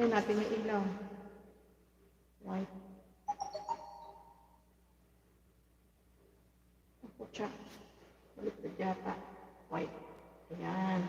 Lagyan natin yung ilaw. White. Ako siya. Balik yata. White. Ayan.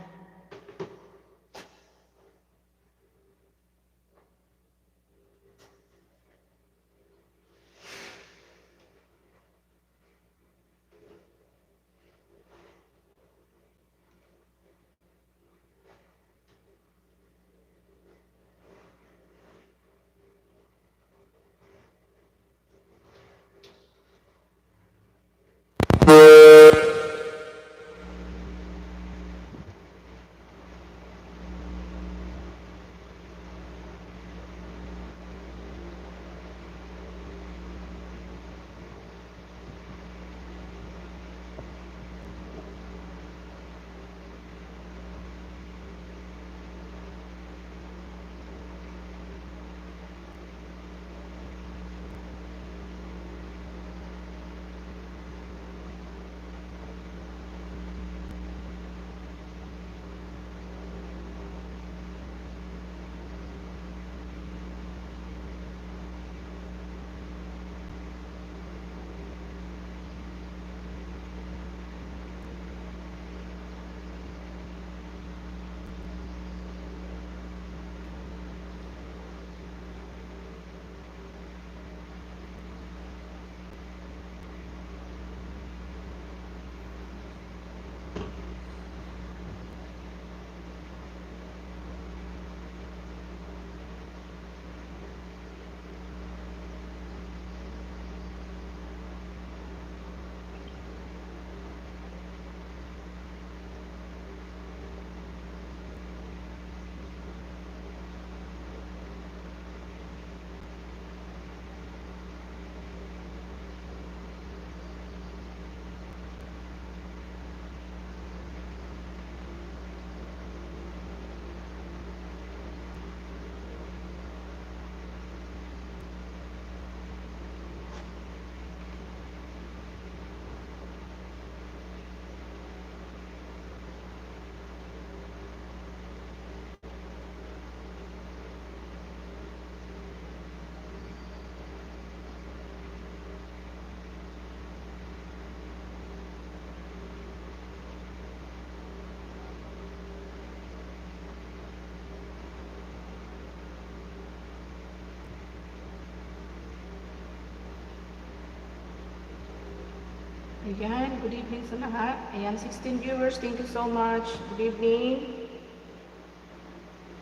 Ayan, good evening sa lahat. Ayan, 16 viewers, thank you so much. Good evening.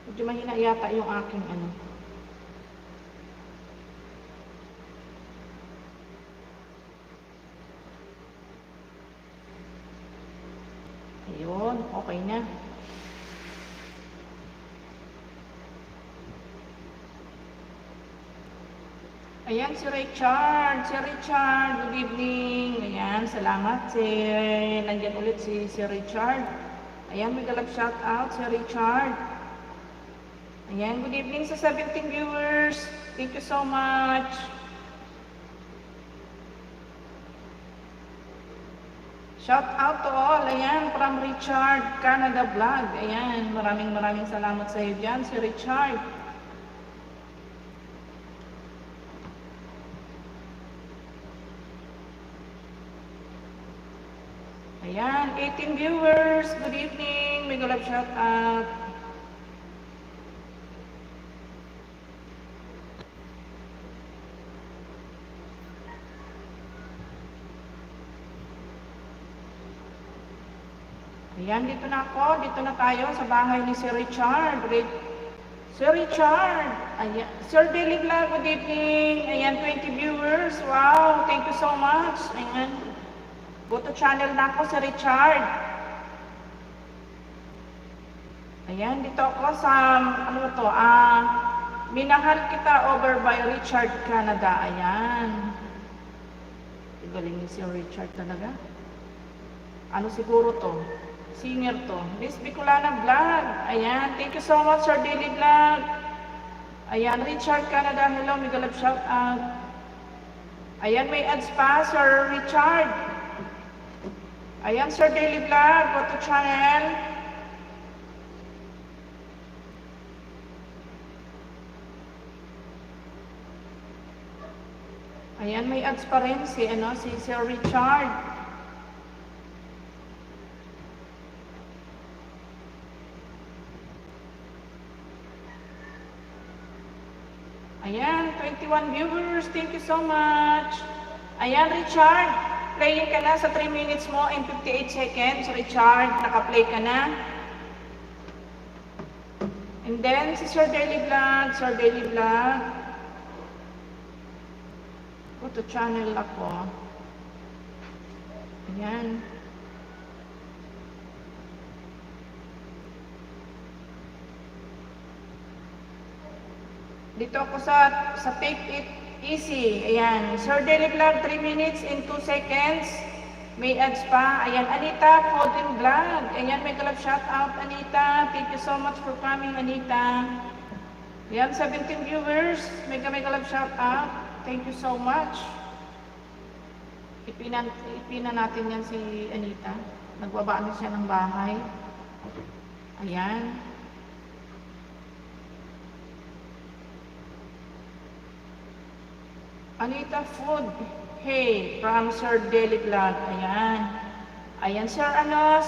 Medyo mahina yata yung aking ano. Ayun, okay na. Ayan, si Richard. Si Richard, good evening. Ayan, salamat. Nandiyan ulit si Richard. Ayan, may galap shout out si Richard. Ayan, good evening sa 17 viewers. Thank you so much. Shout out to all. Ayan, from Richard, Canada Vlog. Ayan, maraming salamat sa iyo dyan, si Richard. Ayan, 18 viewers. Good evening. May galap shout out. Ayan, dito na ako. Dito na tayo sa bahay ni Sir Richard. Sir Richard. Ayan. Sir Daily Vlog, good evening. Ayan, 20 viewers. Wow, thank you so much. Ayan. Buto channel na ako sa Richard. Ayan, dito ako sa, ano to, Minahal Kita over by Richard Canada. Ayan. Galing ni si Richard talaga. Ano siguro to? Singer to. Miss Bicolana Vlog. Ayan, thank you so much, Sir Daily Vlog. Ayan, Richard Canada. Hello, may galap shout out. Ayan, may ads pa, Sir Richard. Ayan, Sir Daily Vlog, go to channel. Ayan, may ads pa rin si, si Sir Richard. Ayan, 21 viewers. Thank you so much. Ayan, Richard. Playing ka na sa 3 minutes mo and 58 seconds. Richard, naka-play ka na. And then, si Sir Daily Vlog. Sir Daily Vlog. Go to channel ako. Ayan. Dito ako sa Take It Easy. Ayan. Sir Daily Vlog, 3 minutes and 2 seconds. May ads pa. Ayan. Anita, Food and Vlog. Ayan, may kalab shout out, Anita. Thank you so much for coming, Anita. Ayan, 17 viewers. May kalab shout out. Thank you so much. Ipinan natin yan si Anita. Nagbaba na siya ng bahay. Ayan. Anita Food. Hey, from Sir Daily Vlog. Ayan. Ayan, Sir,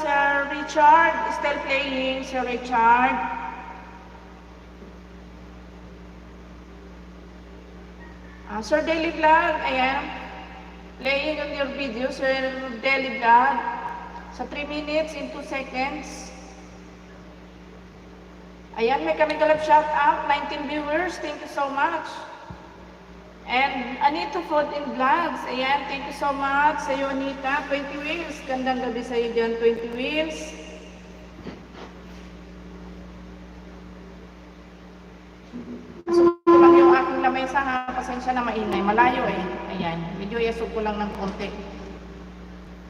Sir Richard. Still playing, Sir Richard. Sir Daily Vlog. Ayan. Playing on your video, Sir Daily Vlog. Sa 3 minutes and 2 seconds. Ayan, may kami kalab shout out. 19 viewers. Thank you so much. And Anita Food and Vlogs. Ayan, thank you so much sa iyo, Anita. 20 wheels. Gandang gabi sa iyo dyan, 20 wheels. Asok ko lang yung aking lamesa ha. Pasensya na maingay. Malayo eh. Ayan, medyo yasok ko lang ng konti.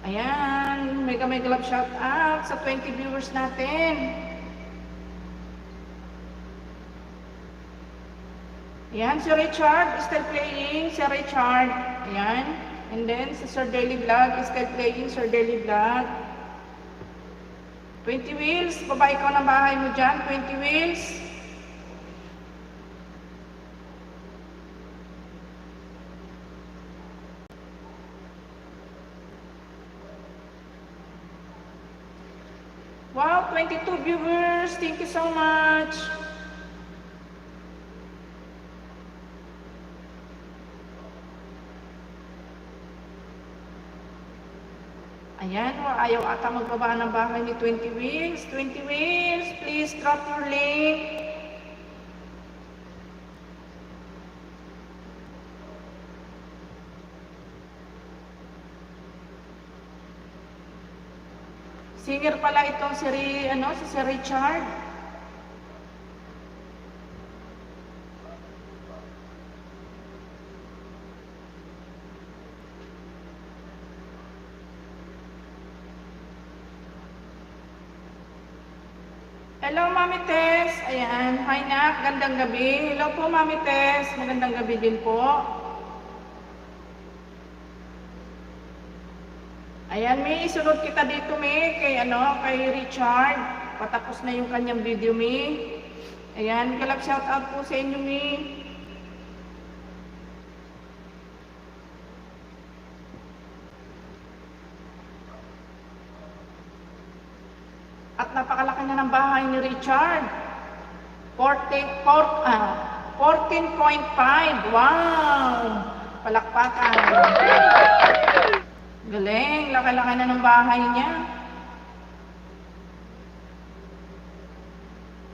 Ayan, mega love shout out sa 20 viewers natin. Ayan, si Richard is still playing. Si Richard. Ayan. And then, si Sir Daily Vlog is still playing. Sir Daily Vlog. 20 wheels. Baba ikaw ng bahay mo dyan. 20 wheels. Wow, 22 viewers. Thank you so much. Ayan, ayaw ata magbaba ng bahay ni 20 wheels. 20 wheels, please drop your link. Singer pala itong si Sir Richard. Hello, Mami Tess. Ayan. Hi, Nak. Gandang gabi. Hello po, Mami Tess. Magandang gabi din po. Ayan, may isunod kita dito, Mi. Kay Richard. Patapos na yung kanyang video, Mi. Ayan, kalab shout out po sa inyo, Mi. At napakalaki na ng bahay ni Richard. 14.5. Wow! Palakpakan. Galing. Laki-laki na ng bahay niya.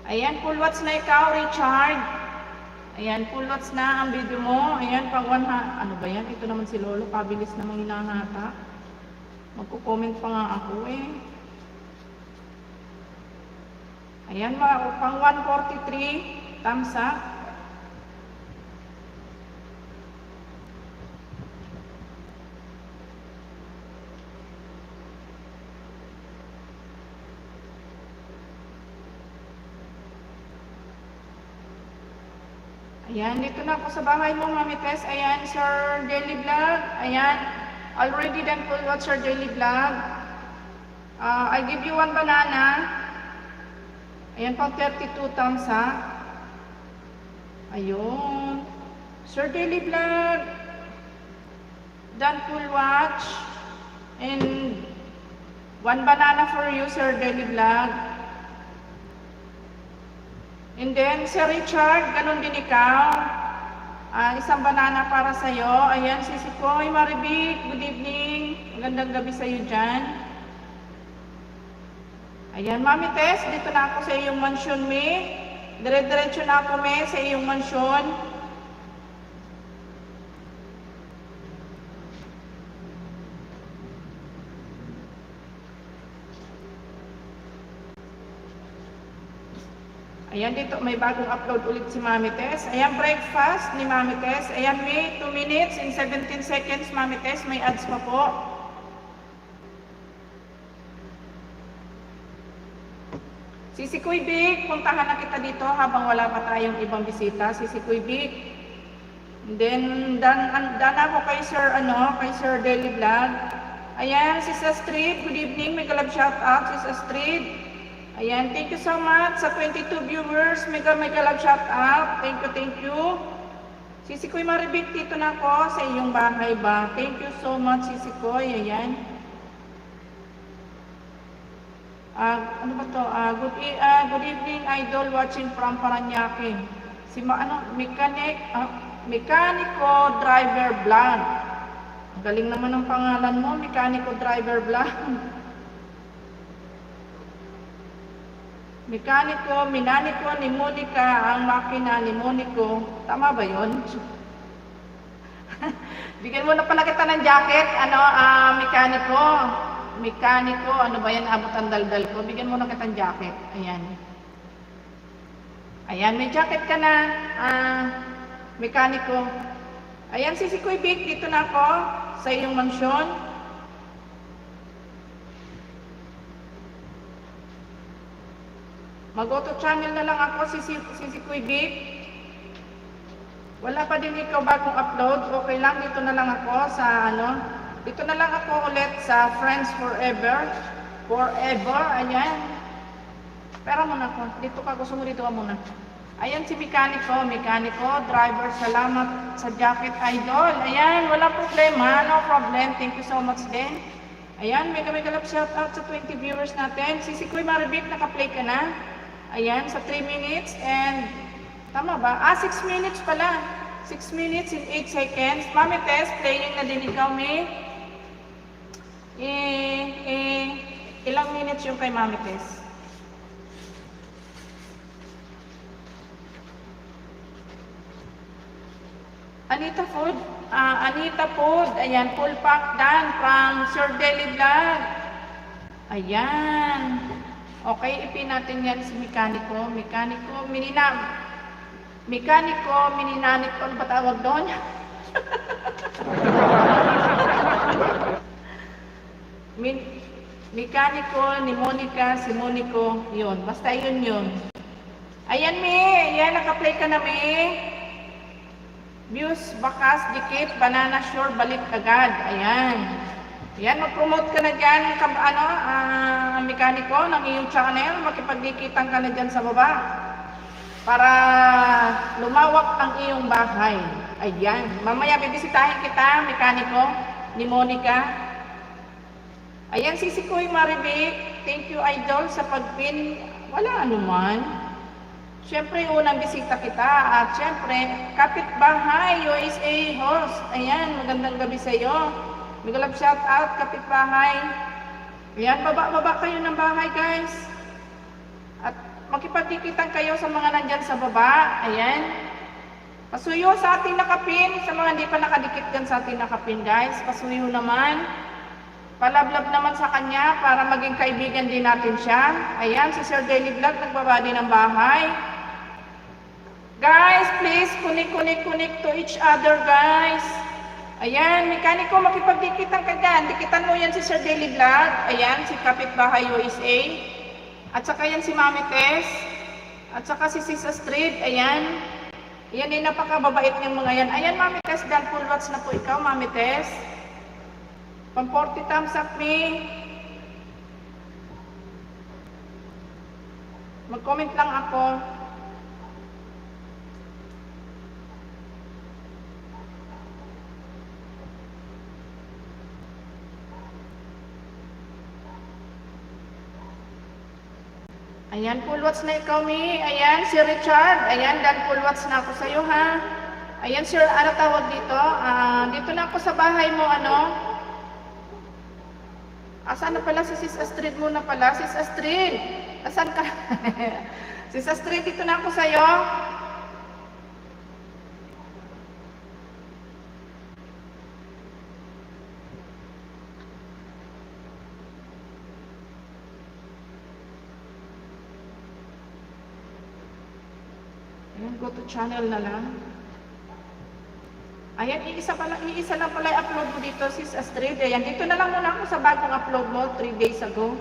Ayan, full watch na ikaw, Richard. Ayan, full watch na ang video mo. Ayan, pag ano ba yan? Ito naman si Lolo. Pabilis namang hinahata. Magko-comment pa nga ako eh. Ayan, pang 143, thumbs up. Ayan, dito na ako sa bahay mo, Mami Tess. Ayan, Sir Daily Vlog. Ayan, already done full watch Sir Daily Vlog. I give you 1 banana. Ayan, pang 32 thumbs up. Ayun. Sir Daily Vlog. Dan full watch. And one banana for you, Sir Daily Vlog. And then, Sir Richard, ganun din ikaw. Isang banana para sa'yo. Ayan, Sisi Koy, Maribik, good evening. Magandang gabi sa'yo dyan. Ayan, Mami Tess, dito na ako sa iyong mansyon, me. Dire-diretso na ako, me, sa iyong mansyon. Ayan, dito may bagong upload ulit si Mami Tess. Ayan, breakfast ni Mami Tess. Ayan, may 2 minutes and 17 seconds, Mami Tess. May ads pa po. Sisi Kuy Big, puntahan na kita dito habang wala pa tayong ibang bisita. Sisi Kuy Big. And then, dan ako kay Sir, kay Sir Daily Vlog. Ayan, Sis Astrid, good evening. May galab shout out, Sis Astrid. Ayan, thank you so much sa 22 viewers. Mega love shout out. Thank you. Sisi Koy Maribik, dito na ako sa iyong bahay ba. Thank you so much, Sisi Koy. Ayan. Ano ba to? Good evening, idol watching from Paranaque. Si Mekaniko Driver Vlog. Galing naman ang pangalan mo, Mekaniko Driver Vlog. Minaniko ni Monica ang makina ni Monico. Tama ba yun? Bigyan mo na pala kita ng jacket. Mekaniko, ano ba yan? Abot ang daldal ko. Bigyan mo na kita ng jacket. Ayan. Ayan, may jacket ka na. Mekaniko. Ayan, Sisi Kuy Big, dito na ako sa iyong mansyon. Mag-auto channel na lang ako, Sisi Kuy Big. Wala pa din ikaw bagong upload. Okay lang, dito na lang ako sa dito na lang ako ulit sa Friends Forever. Ayan. Pero muna ko. Dito ka, gusto mo dito ka muna. Ayan si Mekaniko, driver. Salamat sa jacket, idol. Ayan, wala problema. No problem. Thank you so much din. Ayan, mega love shout out sa 20 viewers natin. Sisi Koy Maribik, naka-play ka na. Ayan, sa 3 minutes and, tama ba? 6 minutes pala. 6 minutes and 8 seconds. Mami Tess, playing na din ikaw, me. Ilang minutes yung kay Mami Tess? Anita Food. Ayan, full pack dan from Sir Daily Vlog. Ayan. Okay, ipin natin yan si Mekaniko, mininanip ko, ano ba tawag doon? Mekaniko ni Monica, si Monico, yun. Basta yun. Ayan, ayan, naka-play ka na, Views, bakas, dikit, banana, sure, balik agad. Ayan. Yan, mag-promote ka na dyan, Mekaniko, ng iyong channel, makipagdikitan ka na dyan sa baba para lumawak ang iyong bahay. Ayan, mamaya bibisitahin kita, Mekaniko, ni Monica. Ayan, Sisi Koy Maribik, thank you, idol, sa pag-pin. Wala anuman. Siyempre, unang bisita kita at siyempre, kapitbahay, USA host. Ayan, magandang gabi sa iyo. Migalab shout out, kapitbahay. Ayan, baba kayo ng bahay, guys. At makipagdikitan kayo sa mga nandyan sa baba. Ayan. Pasuyo sa ating nakapin. Sa mga hindi pa nakadikit dyan sa ating nakapin, guys. Pasuyo naman. Palablab naman sa kanya para maging kaibigan din natin siya. Ayan, si Sir Daily Vlog nagbabadi ng bahay. Guys, please, connect to each other, guys. Ayan, Mekaniko, makipagdikitan ka dyan. Dikitan mo yan si Sir Daily Vlog. Ayan, si Kapitbahay USA. At saka yan si Mami Tess. At saka si Sis Astrid. Ayan. Ayan, napakababait niyang mga yan. Ayan, Mami Tess, dan full watch na po ikaw, Mami Tess. Pang 40 thumbs up, me. Mag-comment lang ako. Ayan, full watch na ikaw, Mi. Ayan, si Richard. Ayan, dan full watch na ako sa'yo, ha. Ayan, sir, ano tawag dito? Dito na ako sa bahay mo, ano? Asan na pala si Sis Astrid muna pala? Sis Astrid, asan ka? Sis Astrid, dito na ako sa'yo. Ayan, go to channel na lang. Ayan, iisa lang pala i-upload mo dito, Sis Astrid. Ayan, dito na lang muna ako sa bagong upload mo, 3 days ago.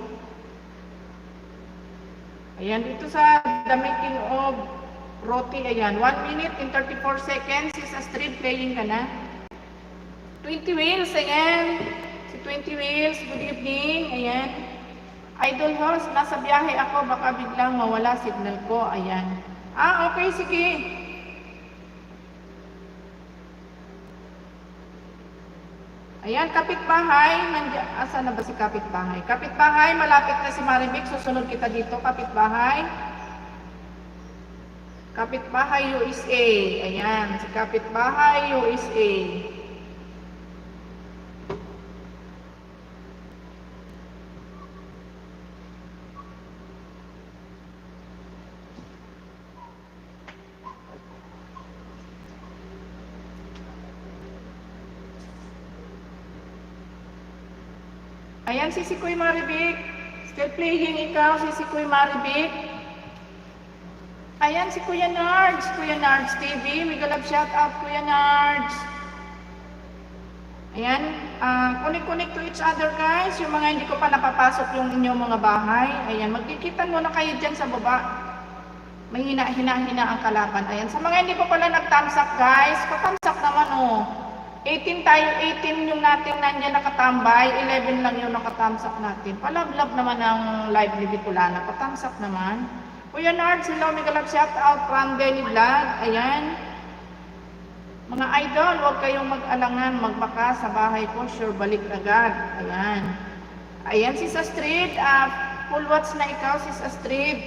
Ayan, dito sa The Making of Roti, ayan, 1 minute and 34 seconds, Sis Astrid, playing ka na. 20 Wheels, ayan. Si 20 Wheels, good evening, ayan. Idol host, nasa biyahe ako, baka biglang mawala signal ko, ayan. Okay, sige. Ayan, kapitbahay, asan na ba si kapitbahay? Kapitbahay, malapit na si Maribik, susunod kita dito, kapitbahay. Kapitbahay USA, ayan, si kapitbahay USA. Ayan, si Kuya Maribik. Still playing ikaw, si Kuya Maribik. Ayan, si Kuya Nards TV. Mega love shout out, Kuya Nards. Ayan, connect to each other, guys. Yung mga hindi ko pa napapasok yung inyong mga bahay. Ayan, magkikitan muna kayo dyan sa baba. May hina ang kalaban. Ayan, sa mga hindi pa pala nag-thumbs up, guys. Pa-thumbs up naman, oh. 18 tayo, 18 yung natin nandiyan nakatambay, 11 lang yung nakathumbs up natin. Palab-lab naman ang live ni Bicolana, pa-thumbs up naman. Kuya Nards, hello, mega love shout out from Benny Vlog, ayan. Mga idol, huwag kayong mag-alangan, magbaka sa bahay ko, sure balik agad, ayan. Ayan, Sis Astrid, full watch na ikaw, Sis Astrid.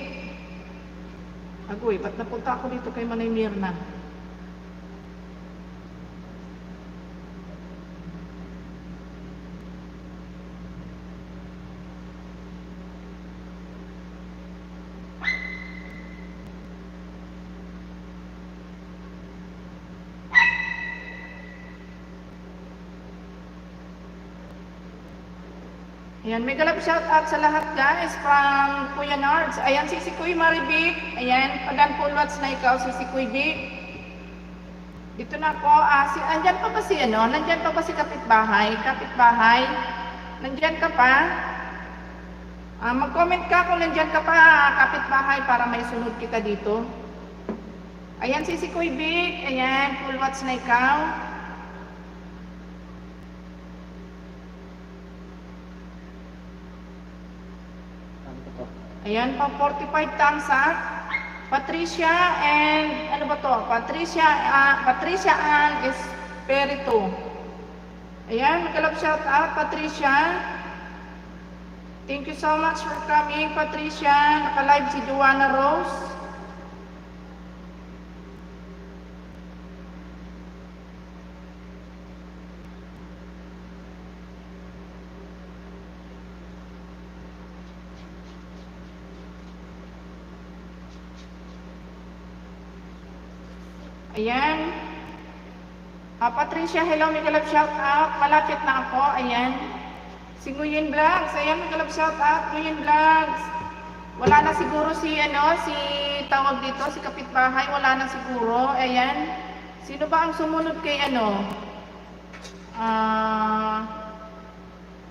Agoy, ba't napunta ako dito kay Manay Mirna? Ayan, mega love shout out sa lahat, guys, from Kuya Nards. Ayan, si Kuya Maribik. Ayan, pagan full watch na ikaw, si Kuya Bik. Dito na ako. Andyan pa ba si, nandyan pa ba si kapitbahay? Kapitbahay? Nandyan ka pa? Mag-comment ka kung nandyan ka pa, kapitbahay, para may sunod kita dito. Ayan, si Kuya Bik. Ayan, full watch na ikaw. Ayan, pa 45 thumbs up. Patricia and, ano ba to? Patricia and Espiritu. Ayan, mag-love shout out, Patricia. Thank you so much for coming, Patricia. Naka-live si Joanna Rose. Ayan. Patricia, hello, mega love shout out. Malapit na ako. Ayan. Si Nguyen Vlogs. Ayan, mega love shout out. Nguyen Vlogs. Wala na siguro si tawag dito, si kapitbahay. Wala na siguro. Ayan. Sino ba ang sumunod kay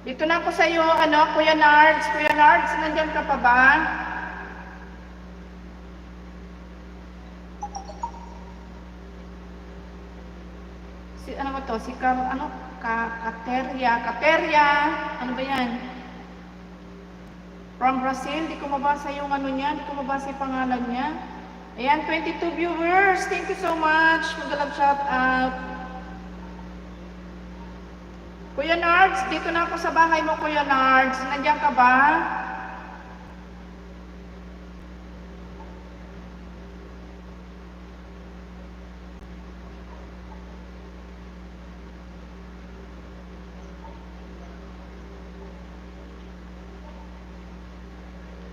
dito na ako sa iyo, Kuya Nards. Kuya Nards, nandiyan ka pa ba? Ano ba to? Katerya, ano ba yan? From Brazil, di ko mabasa yung niya, di ko mabasa yung pangalan niya. Ayan, 22 viewers, thank you so much. Mag-love shout out. Kuya Nards, dito na ako sa bahay mo, Kuya Nards. Nandiyan ka ba?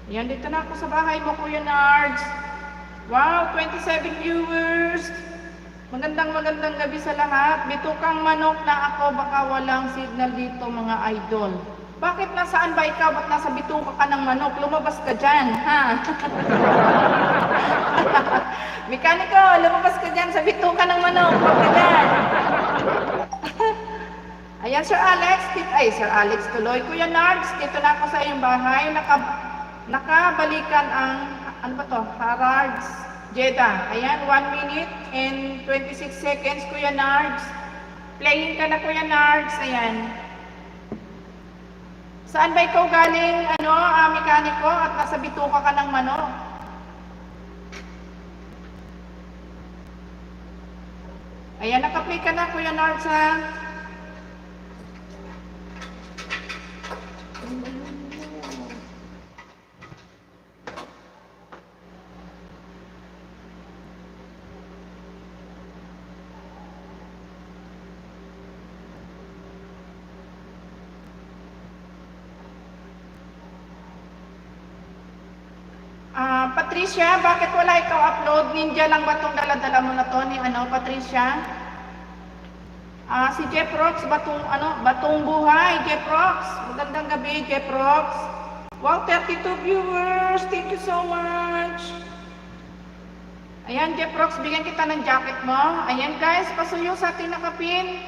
Ayan, dito na ako sa bahay mo, Kuya Nards. Wow, 27 viewers. Magandang gabi sa lahat. Bitukang manok na ako, baka walang signal dito mga idol. Bakit nasaan ba ikaw? Ba't nasa bituka ka ng manok? Lumabas ka dyan, ha? Mekaniko, lumabas ka dyan sa bituka ng manok. Huwag ka dyan. Ayan, Sir Alex. Sir Alex tuloy. Kuya Nards, dito na ako sa iyong bahay. Nakabalikan ang, ano ba to? Harrods, Jeddah. Ayan, 1 minute and 26 seconds, Kuya Nards. Playing ka na, Kuya Nards. Ayan. Saan ba ikaw galing, mekaniko, at nasa bituka ka ng manok? Ayan, naka-play ka na, Kuya Nards, ha? Patricia, bakit wala ikaw upload? Ninja lang ba itong dala-dala mo na to ni Patricia? Si Jeff Rox, batong buhay, Jeff Rox. Magandang gabi, Jeff Rox. Wow, 32 viewers. Thank you so much. Ayan, Jeff Rox, bigyan kita ng jacket mo. Ayan guys, pasuyo sa ating nakapin.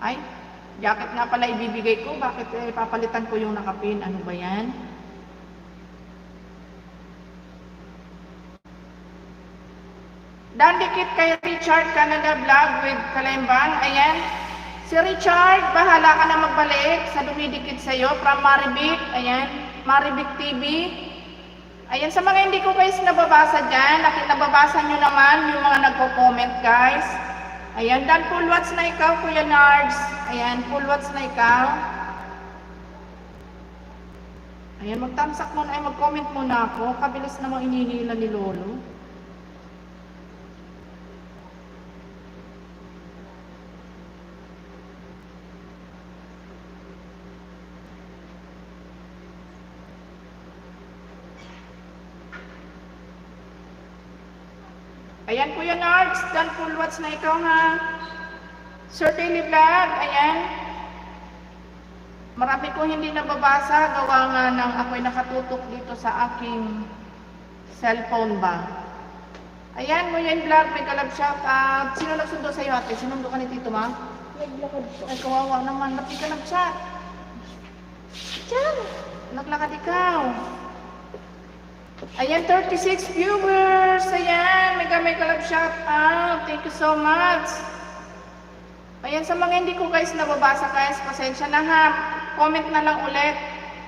Ay, jacket nga pala ibibigay ko. Bakit papalitan ko yung nakapin? Ano ba yan? Dan dikit kay Richard Canada Vlog with Kalembang. Ayan. Si Richard, bahala ka na magbalik sa dumidikit sa'yo from Maribik. Ayan. Maribik TV. Ayan. Sa mga hindi ko guys nababasa dyan, nababasa nyo naman yung mga nagko-comment guys. Ayan. Dan full watch na ikaw, Kuya Nards. Ayan. Full watch na ikaw. Ayan. Mag-thumbs up muna. Ay, mag-comment muna ako. Kabilis namang inihila ni Lolo. Ayan, Kuya Nards, dan full watch na ikaw, ha? Sir Daily Vlog, ayan. Marami kong hindi nababasa, gawa nga ng ako'y nakatutok dito sa aking cellphone ba. Ayan, Nguyen Vlog, may kalab shout out. Sino nagsundo sa iyo, ate? Sinundo ka ni Tito, ma? Naglakad po. Ay, kawawa naman. Ba't di ka nag-chat? Diyan! Naglakad ikaw. Ayan, 36 viewers. Ayan, may kalab shout out. Thank you so much. Ayan, sa mga hindi ko guys nababasa guys, pasensya na ha. Comment na lang ulit.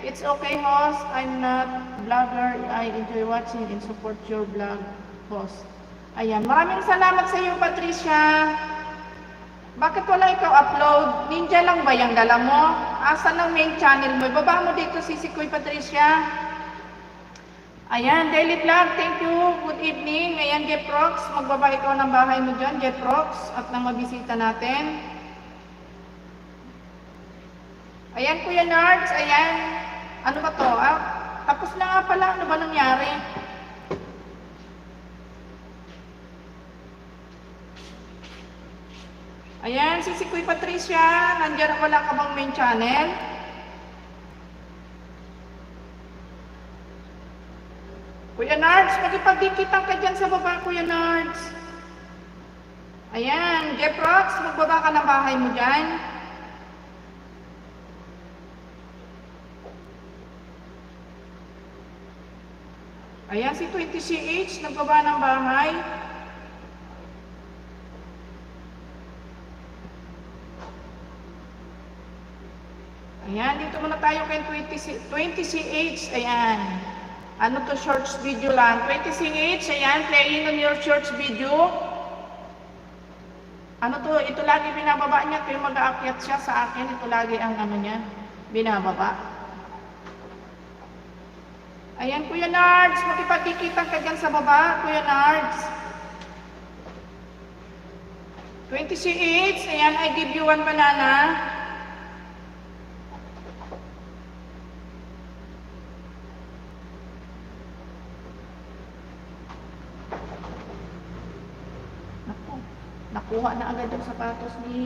It's okay, host. I'm not vlogger. I enjoy watching and support your vlog, host. Ayan, maraming salamat sa iyo, Patricia. Bakit wala ikaw upload? Ninja lang ba yung dala mo? Asa ng main channel mo? Baba mo dito, Sisikoy Patricia. Ayan, Daily Vlog, thank you. Good evening. Ayan, Jeff Rox, magbaba ikaw ng bahay mo dyan, Jeff Rox, at nang mabisita natin. Ayan, Kuya Nards, ayan. Ano ba to? Tapos na nga pala, ano ba nangyari? Ayan, Sisikoy Patricia, nandiyan wala ka bang main channel? Kuya Nards, magipagdikitan ka dyan sa baba, Kuya Nards. Ayan, Jeff Rox, magbaba ka ng bahay mo dyan. Ayan, si 20CH, nagbaba ng bahay. Ayan, dito muna tayo kay 20CH, ayan. Ano to, shorts video lang. 20CH, ayan, playing on your shorts video. Ano to, ito lagi binababa niya. Ito yung mag-aakyat siya sa akin. Ito lagi ang ano niya, binababa. Ayan, Kuya Nards, makipagkikitan ka dyan sa baba, Kuya Nards. 20CH, ayan, I give you 1 banana. Nakuha na agad ang sapatos ni,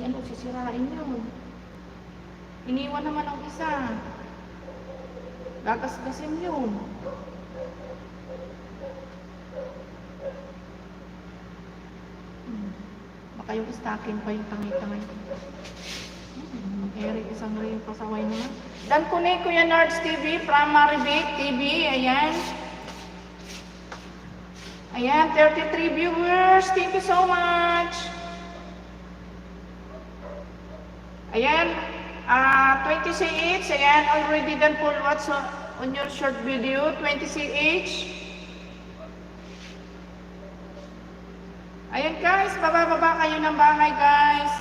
ano, sisirain yun. Iniwan naman ang isa. Gagasgasin yun. Baka yung stocking pa yung tangay-tangay. Eric, isang rin pasaway naman. Dan kunin Kuya Nards TV, Primary Big TV, ayan. Ayan, 33 viewers. Thank you so much. Ayan, 20 CH. Ayan, already done full watch on your short video. 20 CH. Ayan guys, baba-baba kayo ng bahay guys.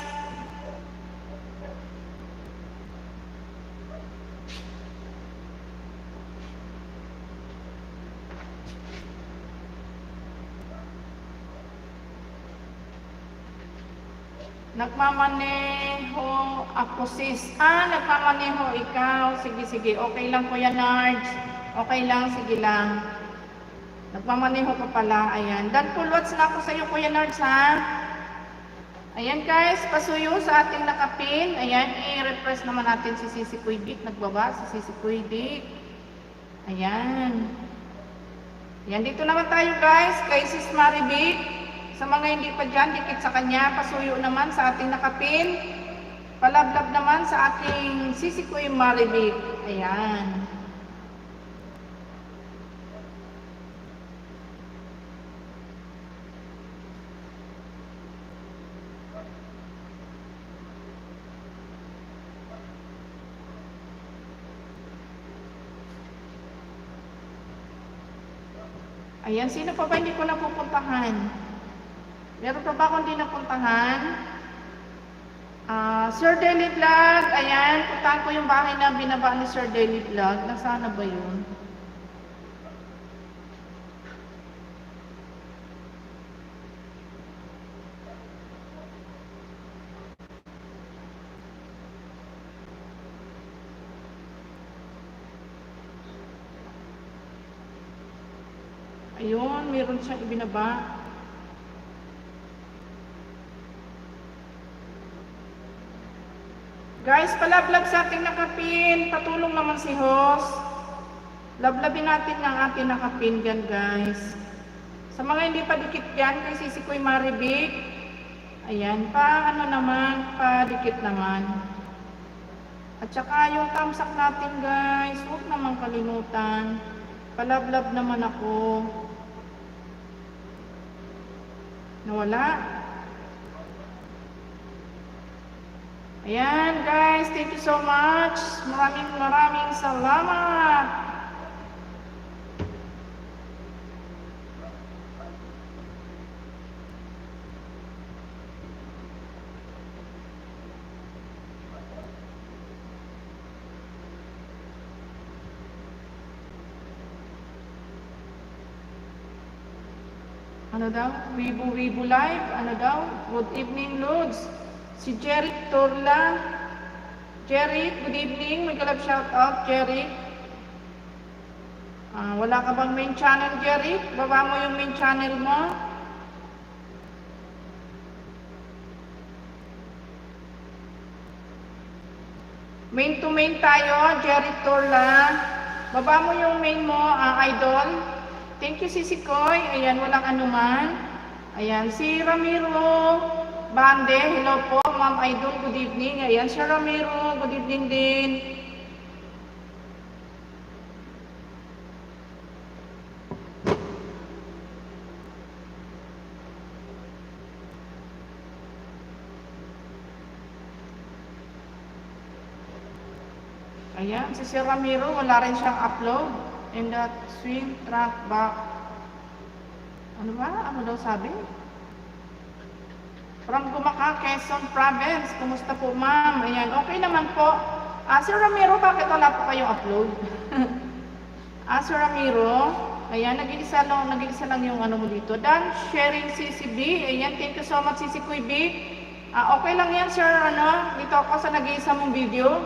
Nagmamaneho ako sis. Nagmamaneho ikaw. Sige, sige. Okay lang Kuya Nards. Okay lang, sige lang. Nagmamaneho ka pala. Ayan. Dan full watch na ako sa iyo Kuya Nards ha. Ayan guys, pasuyo sa ating nakapin. Ayan, i-refresh naman natin si Sisi Kuybik. Nagbaba si Sisi Kuybik. Ayan. Ayan, dito naman tayo guys kay Sis Maribik. Sa mga hindi pa dyan, dikit sa kanya, pasuyo naman sa ating nakapin. Palablab naman sa ating Sisi Kuy Maribik. Ayan. Ayan, sino pa ba hindi ko napupuntahan? Meron pa ba akong hindi napuntahan? Sir Daily Vlog, ayan, puntahan ko yung bahay na binaba ni Sir Daily Vlog. Nasaan na ba yun? Ayun, meron siyang ibinaba. Guys, palablab sa ating nakapin. Patulong naman si host. Lablabin natin ng ating nakapin dyan, guys. Sa mga hindi pa dikit dyan, kay Sisi Kuy Maribik. Ayan, ano naman, dikit naman. At saka yung thumbs up natin, guys. Huwag naman kalimutan. Palablab naman ako. Nawala. Ayan guys, thank you so much. Maraming salamat. Ano daw? Wibu live? Ano daw? Good evening, Lods. Si Jeric Torla. Jeric, good evening. May galap shout out, Jeric. Wala ka bang main channel, Jeric? Baba mo yung main channel mo. Main to main tayo, Jeric Torla. Baba mo yung main mo, idol. Thank you, Sisi Koy. Ayan, walang anuman. Ayan, si Ramiro Bande, hello po, Ma'am Idol, good evening. Ayan, Sir Ramiro, good evening din. Ayan, si Sir Ramiro, wala rin siyang upload. And that swing track back. Ano ba? Ano daw sabi? From Gumaka, Quezon Province. Kumusta po, ma'am? Ayan, okay naman po. Sir Ramiro, bakit wala po kayong upload? Sir Ramiro, ayan, nag-iisa lang yung ano mo dito. Dan, sharing CCB. Ayan, thank you so much, Sisi Kuy B. Okay lang yan, sir, dito ako sa nag-iisa mong video.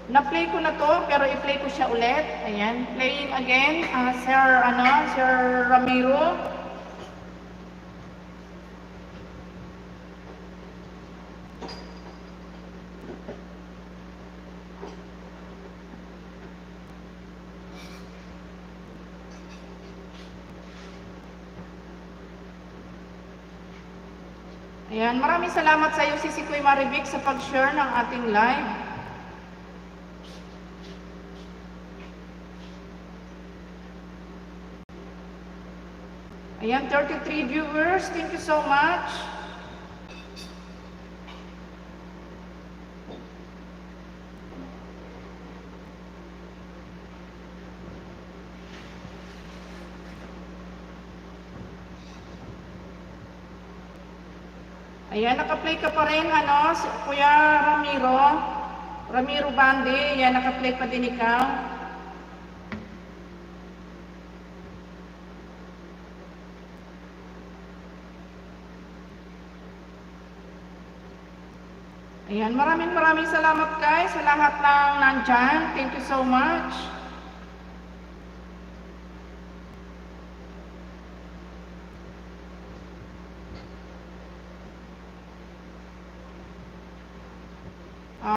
Na-play ko na to, pero i-play ko siya ulit. Ayan, playing again, Sir Ramiro. Ayan, maraming salamat sa iyo, Sisi Kuy Marivic, sa pag-share ng ating live. Ayan, 33 viewers. Thank you so much. Ayan, naka-play ka pa rin, ano, si Kuya Ramiro. Ramiro Bandi, ayan, naka-play pa din ikaw. Ayan, maraming salamat guys sa lahat ng nandyan. Thank you so much.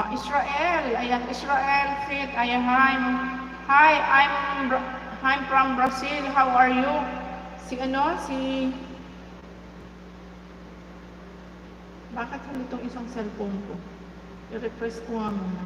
Israel, ayan, Israel Fit, ayan, hi, I'm from Brazil, how are you? Bakit itong isang cellphone ko? I-refresh ko nga muna.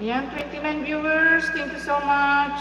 Ayan, 29 viewers. Thank you so much.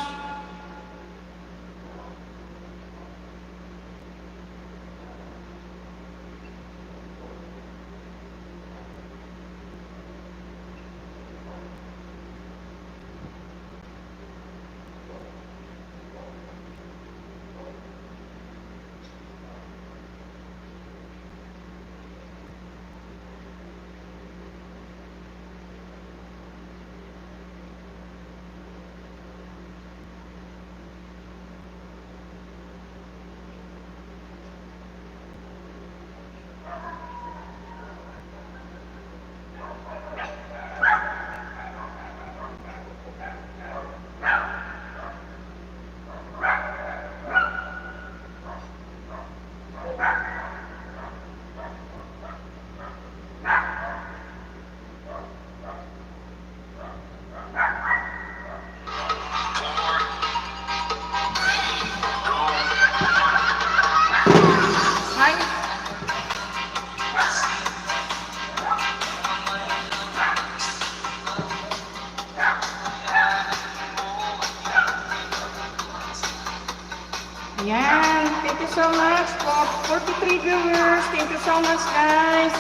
Ayan, thank you so much for 43 viewers. Thank you so much, guys.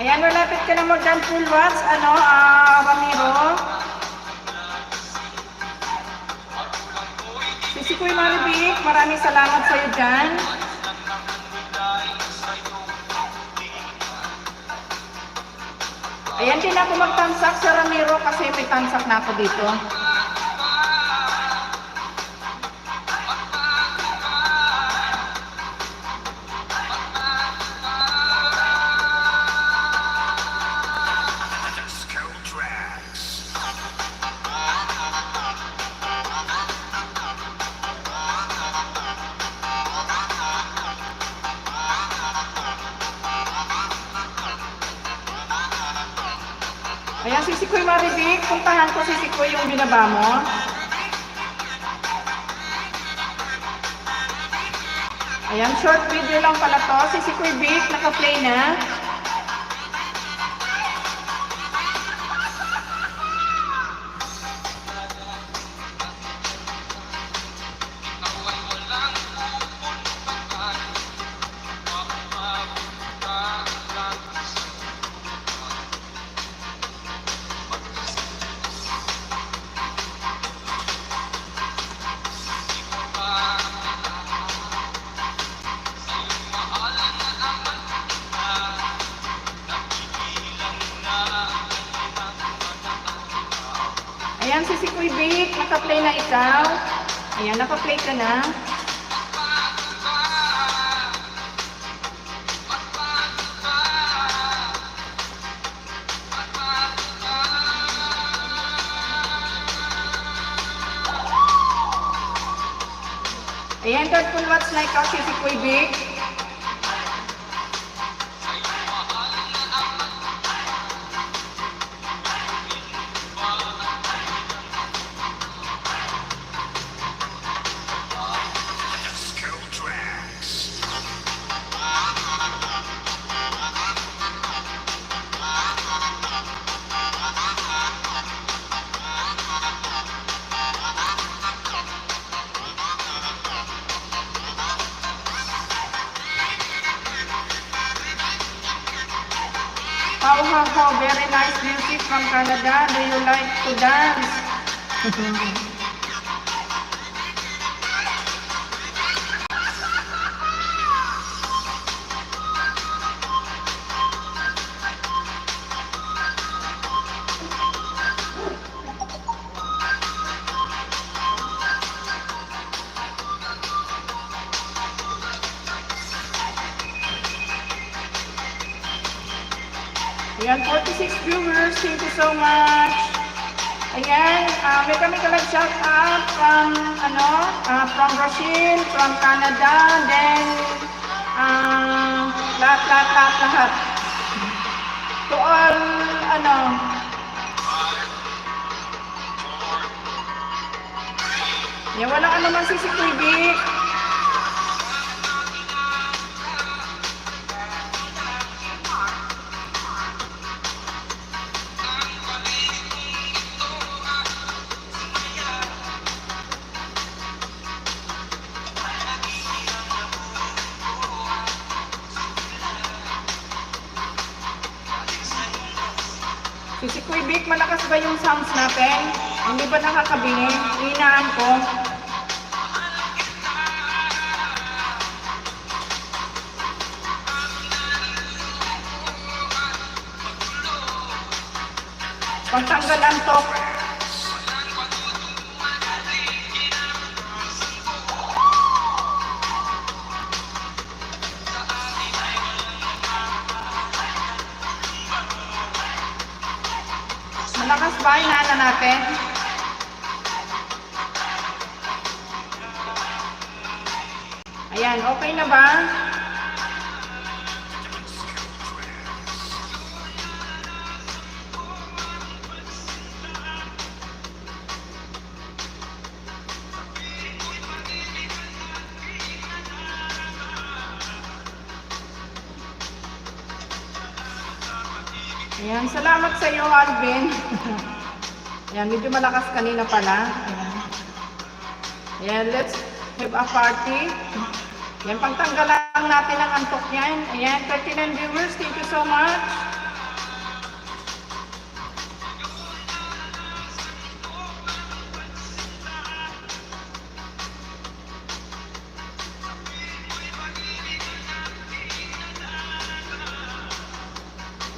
Ayan, malapit ka na mag-done full watch, Ramiro. Si Kuya Marivic, maraming salamat sa iyo dyan. Ayan, din ako magtansak sa Ramiro kasi may tansak na ako dito. Ayan, si Kuya Marivic, puntahan ko si Kuya yung binaba mo. Ayan, short video lang pala to. Si Kuya Vic, naka-play na. Kuy Vic, naka-play na ikaw? Ayan, naka-play ka na. Ayan, third full watch na ikaw si Kuy Vic. How, very nice music from Canada. Do you like to dance? Ayan, 46 viewers. Thank you so much. Ayan, may kami kalag shout out from, from Brazil, from Canada, then, lahat. To all, yan, walang ano man si Kuy Vic. Si Kuy Vic, malakas ba yung sounds natin? Hindi ba nakakabingi? Hinaan ko. Pagtanggal ang top. Malakas ba? Hinaan natin. Ayan, okay na ba? Ayan, salamat sa iyo, Alvin. Ayan, medyo malakas kanina pala. Ayan. Ayan, let's have a party. Ayan, pagtanggal lang natin ang antok niyan. Ayan, 39 viewers, thank you so much.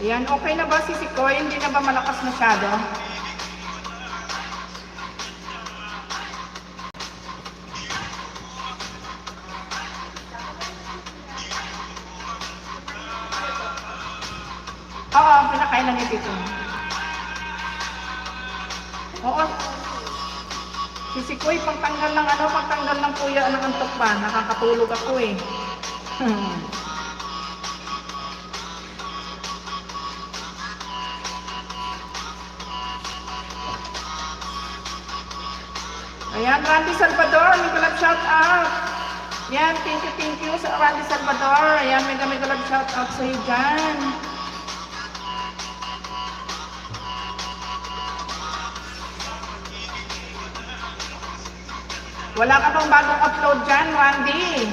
Ayan, okay na ba si Koy? Hindi na ba malakas masyado? Oo, pinakain lang ito. Oo. Si Koy, pagtanggal ng kuya ng antok ba? Nakakatulog ako eh. Ayan, Randy Salvador, may galap shout out. Ayan, thank you sa Randy Salvador. Ayan, may galap shout out sa iyo dyan. Wala ka pang bagong upload dyan, Randy.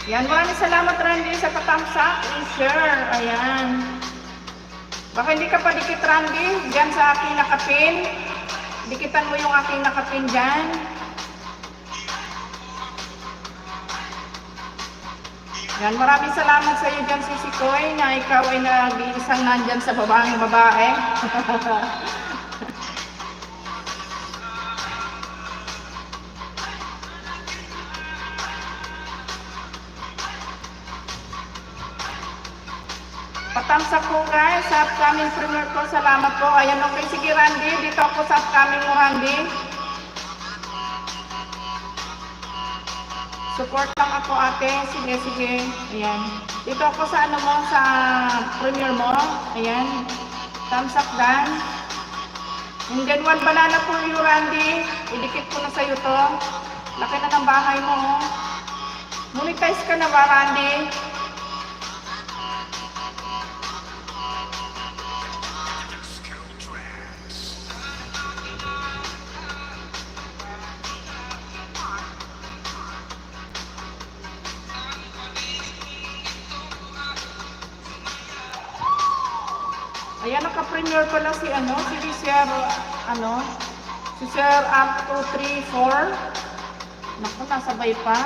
Yan, maraming salamat Randy sa patamsak. I-share. Ayan. Baka hindi ka pa dikit, Randy, dyan sa aking nakapin. Dikitan mo yung aking nakapin dyan. Yan, maraming salamat sa iyo dyan, Sisi Koy, na ikaw ay nag-iisang nandyan sa babaeng babae. Patamsak po guys sa upcoming premiere ko. Salamat po. Ayan, okay. Sige, Randy. Dito ako sa upcoming mo, Randy. Support lang ako, ate. Sige, sige. Ayan. Dito ako sa ano mo, sa premiere mo. Ayan. Thumbs up dan. And then, one banana for you, Randy. Idikit ko na sa'yo to. Laki na ng bahay mo. Oh. Monetize ka na ba, Randy? Ayan, naka-premiere pala si Sir, si Sir 2, 3, 4. Naku, nasabay pa.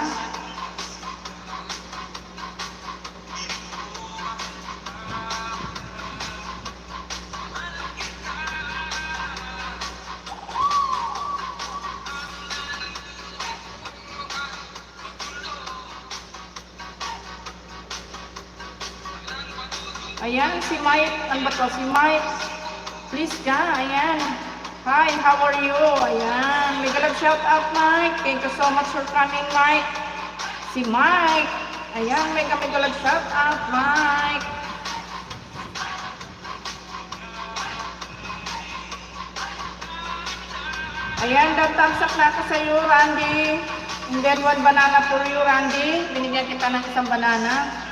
Ayan, si Mike, ano ba to? Si Mike, please ka, ayan. Hi, how are you? Ayan, mega love shout out, Mike. Thank you so much for coming, Mike. Si Mike, ayan, mega love shout out, Mike. Ayan, thumbs na ako sa iyo, Randy. And then one banana for you, Randy. Binigyan kita ng isang banana.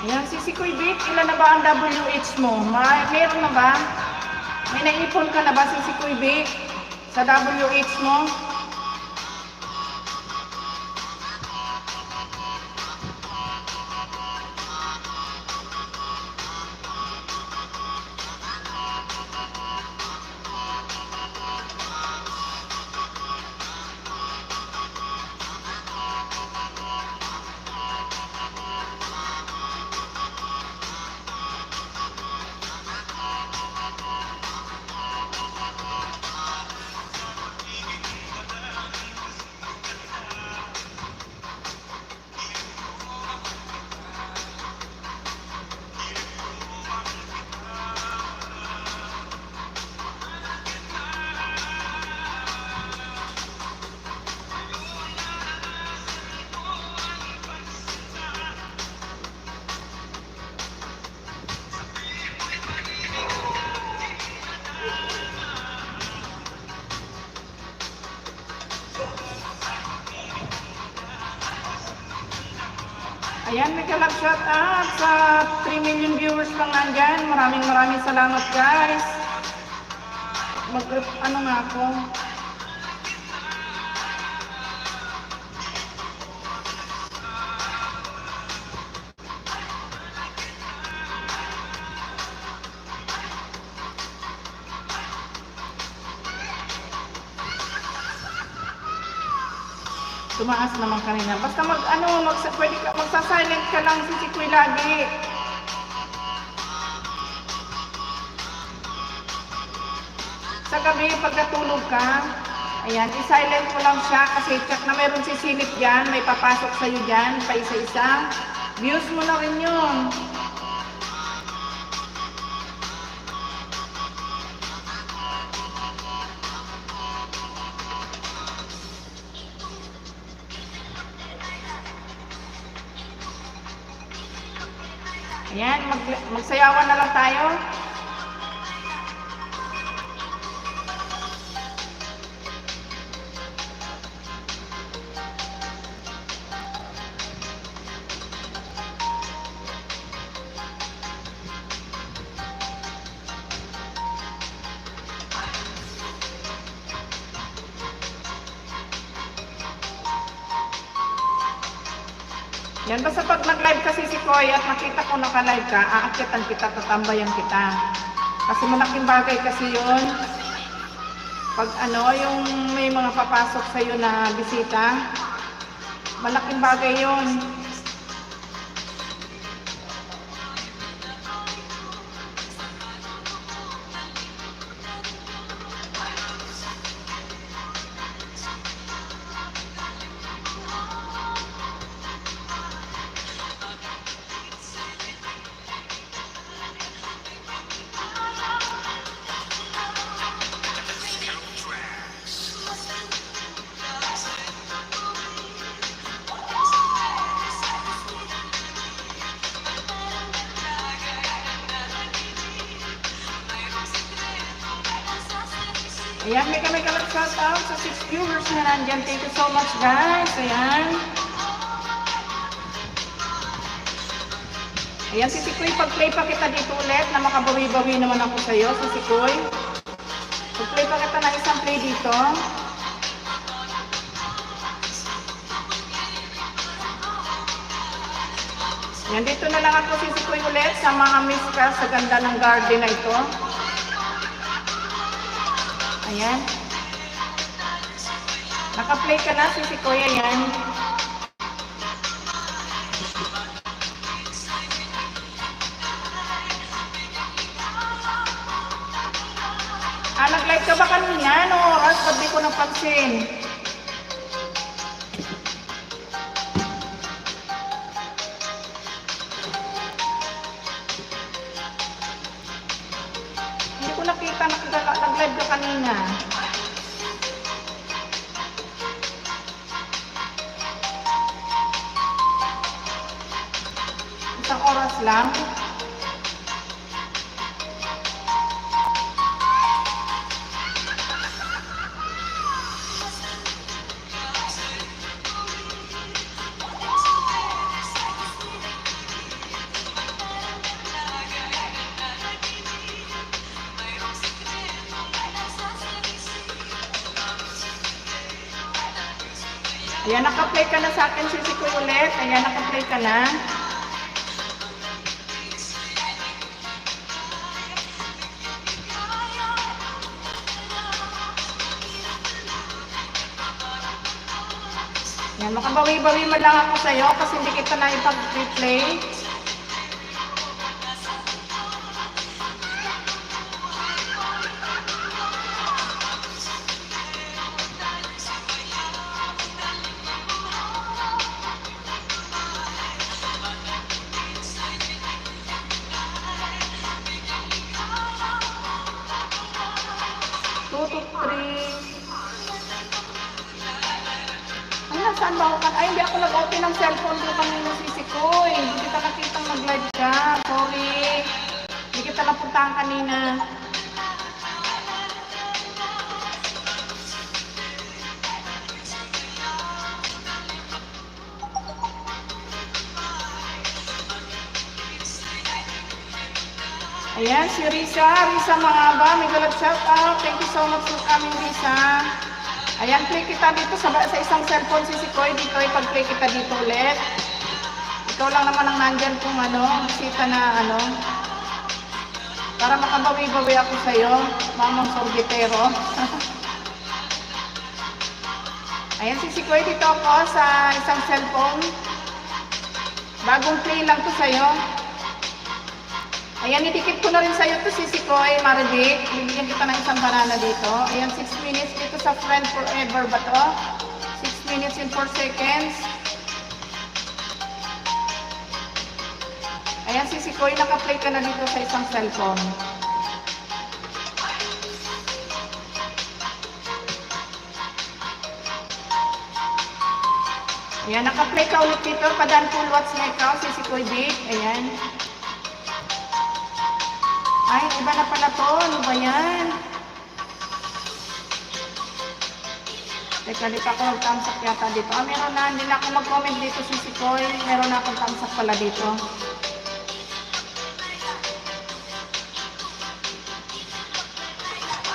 Ayan, Sisi Koy Bit, ilan na ba ang WH mo? Meron na ba? May naipon ka na ba, Sisi Koy Bit, sa WH mo? Ayan, mega love shout out sa 3 million viewers lang nandyan. Maraming salamat guys. Ano nga ako? Tumaas naman kanina. Basta pwede ka, magsa-silent ka lang, Sisi Koy lagi. Sa gabi, pagkatulog ka, Ayan, i-silent mo lang siya kasi check na mayroon sisilip dyan. May papasok sa'yo dyan, pa isa-isa. Views mo na rin yun. Ayan, magsayawan na lang tayo. Yan, basta pag nag-live kasi si Koy at nakita ko naka-live ka, aakyatan kita, tatambayan kita. Kasi malaking bagay kasi yun. Pag yung may mga papasok sa'yo na bisita, malaking bagay yun. Ayan, may kami shout out sa 6 viewers na nandyan. Thank you so much, guys. Ayan. Ayan, si Sikoy, pag-play pa kita dito ulit na makabawi-bawi naman ako sa'yo, si Sikoy. Pag-play pa kita ng isang play dito. Ayan, dito na lang ako si Sikoy ulit sa mga miss ka sa ganda ng garden na ito. Ayan. Naka-play ka na si Sikoy, ayan. Nag-live ka ba kanina? No oras? Ba't di ko napansin? Hindi ko nakita, nag-live ka kanina. Isang oras lang. Ayan, naka-play ka na sa akin, si Sikoy ulit. Ayan, naka-play ka na. Ayan, makabawi-bawi man lang ako sa'yo kasi hindi kita na ipag-replay. Saan ba ako? Ay, hindi ako nag-open ng cellphone ko kanina si Sikoy. Hindi kita nakitang mag-live ka. Sorry. Hindi kita napuntahan kanina. Ayan, si Risa. Risa Mangaba. May galap shout out. Thank you so much for coming, Risa. Ayan, play kita dito sa isang cellphone si Sikoy. Dito, pag-play kita dito ulit. Ikaw lang naman ang nandyan kung bisita na para makabawi-bawi ako sa'yo, mamang sorbitero. Ayan, si Sikoy, dito ako sa isang cellphone. Bagong play lang to sa'yo. Ayan, idikit ko na rin sa'yo to, Sisi Koy, Marivic. Bibigyan kita ng isang banana dito. Ayan, 6 minutes dito sa Friend Forever ba to? 6 minutes and 4 seconds. Ayan, Sisi Koy, naka-play ka na dito sa isang cellphone. Ayan, naka-play ka ulit dito. Padan full watch na ikaw, Sisi Koy Big. Ayan. Ay, iba na pala to. Ano ba yan? Teka, dito ako mag-thumbs up yata dito. Ah, meron na. Hindi na ako mag-comment dito, Sisi Koy. Meron na akong thumbs up pala dito.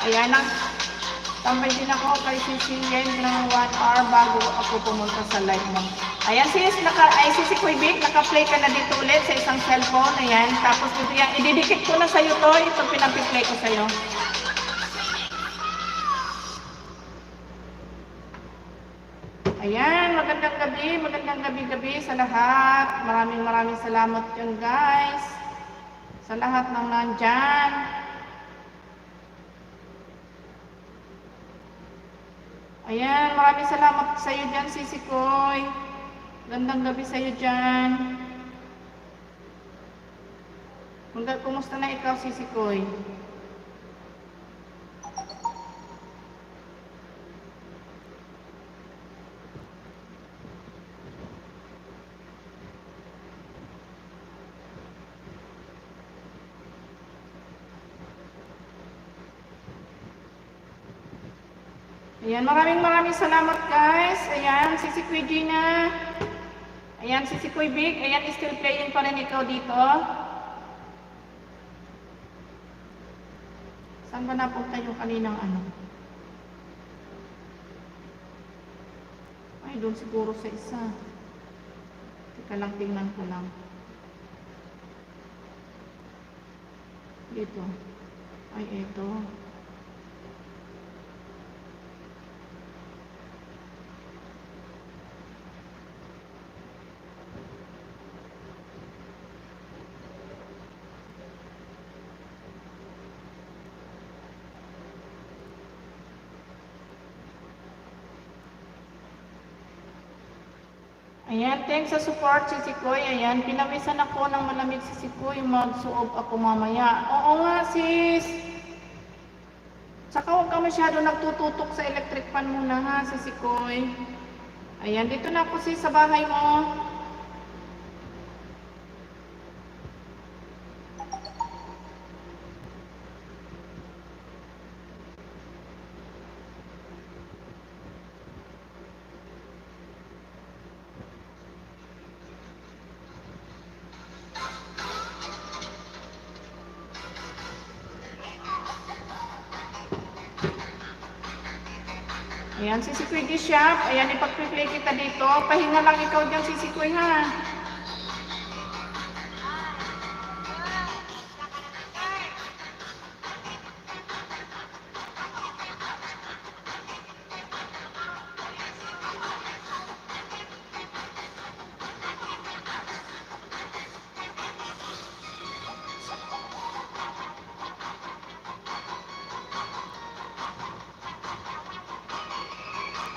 Ayan na. Tambay din ako kay Sisi Yen ng 1 hour bago ako pumunta sa live mo. Ayan, sis, Sisi Koy Big, naka-play ka na dito ulit sa isang cellphone. Ayan, tapos dito yan, ididikit ko na sa'yo to, itong pinag-play ko sa'yo. Ayan, magandang gabi sa lahat. Maraming salamat yun, guys. Sa lahat ng nandyan. Ayan, maraming salamat sa iyo dyan, Sisi Koy. Gandang gabi sa iyo dyan. Kumusta na ikaw, Sisi Koy? Ayan, maraming salamat, guys. Ayan, Sisi Koy Gina. Ayan, Sisi Koy Big. Ayan, still playing pa rin ikaw dito. Saan ba napunta yung kaninang ano? Ay, doon siguro sa isa. Teka lang, tingnan ko lang. Dito. Ay, eto. Ayan, thanks sa support, Sisi Koy. Ayan, pinawisan ako ng malamig, Sisi Koy. Magsuob ako mamaya. Oo nga, sis. Saka huwag ka masyado nagtututok sa electric fan muna, ha, Sisi Koy. Ayan, dito na ako, sis, sa bahay mo. Ayan, Sisi Koy G-Shop. Ayan, ipag-play kita dito. Pahinga lang ikaw dyan, Sisi Koy, ha.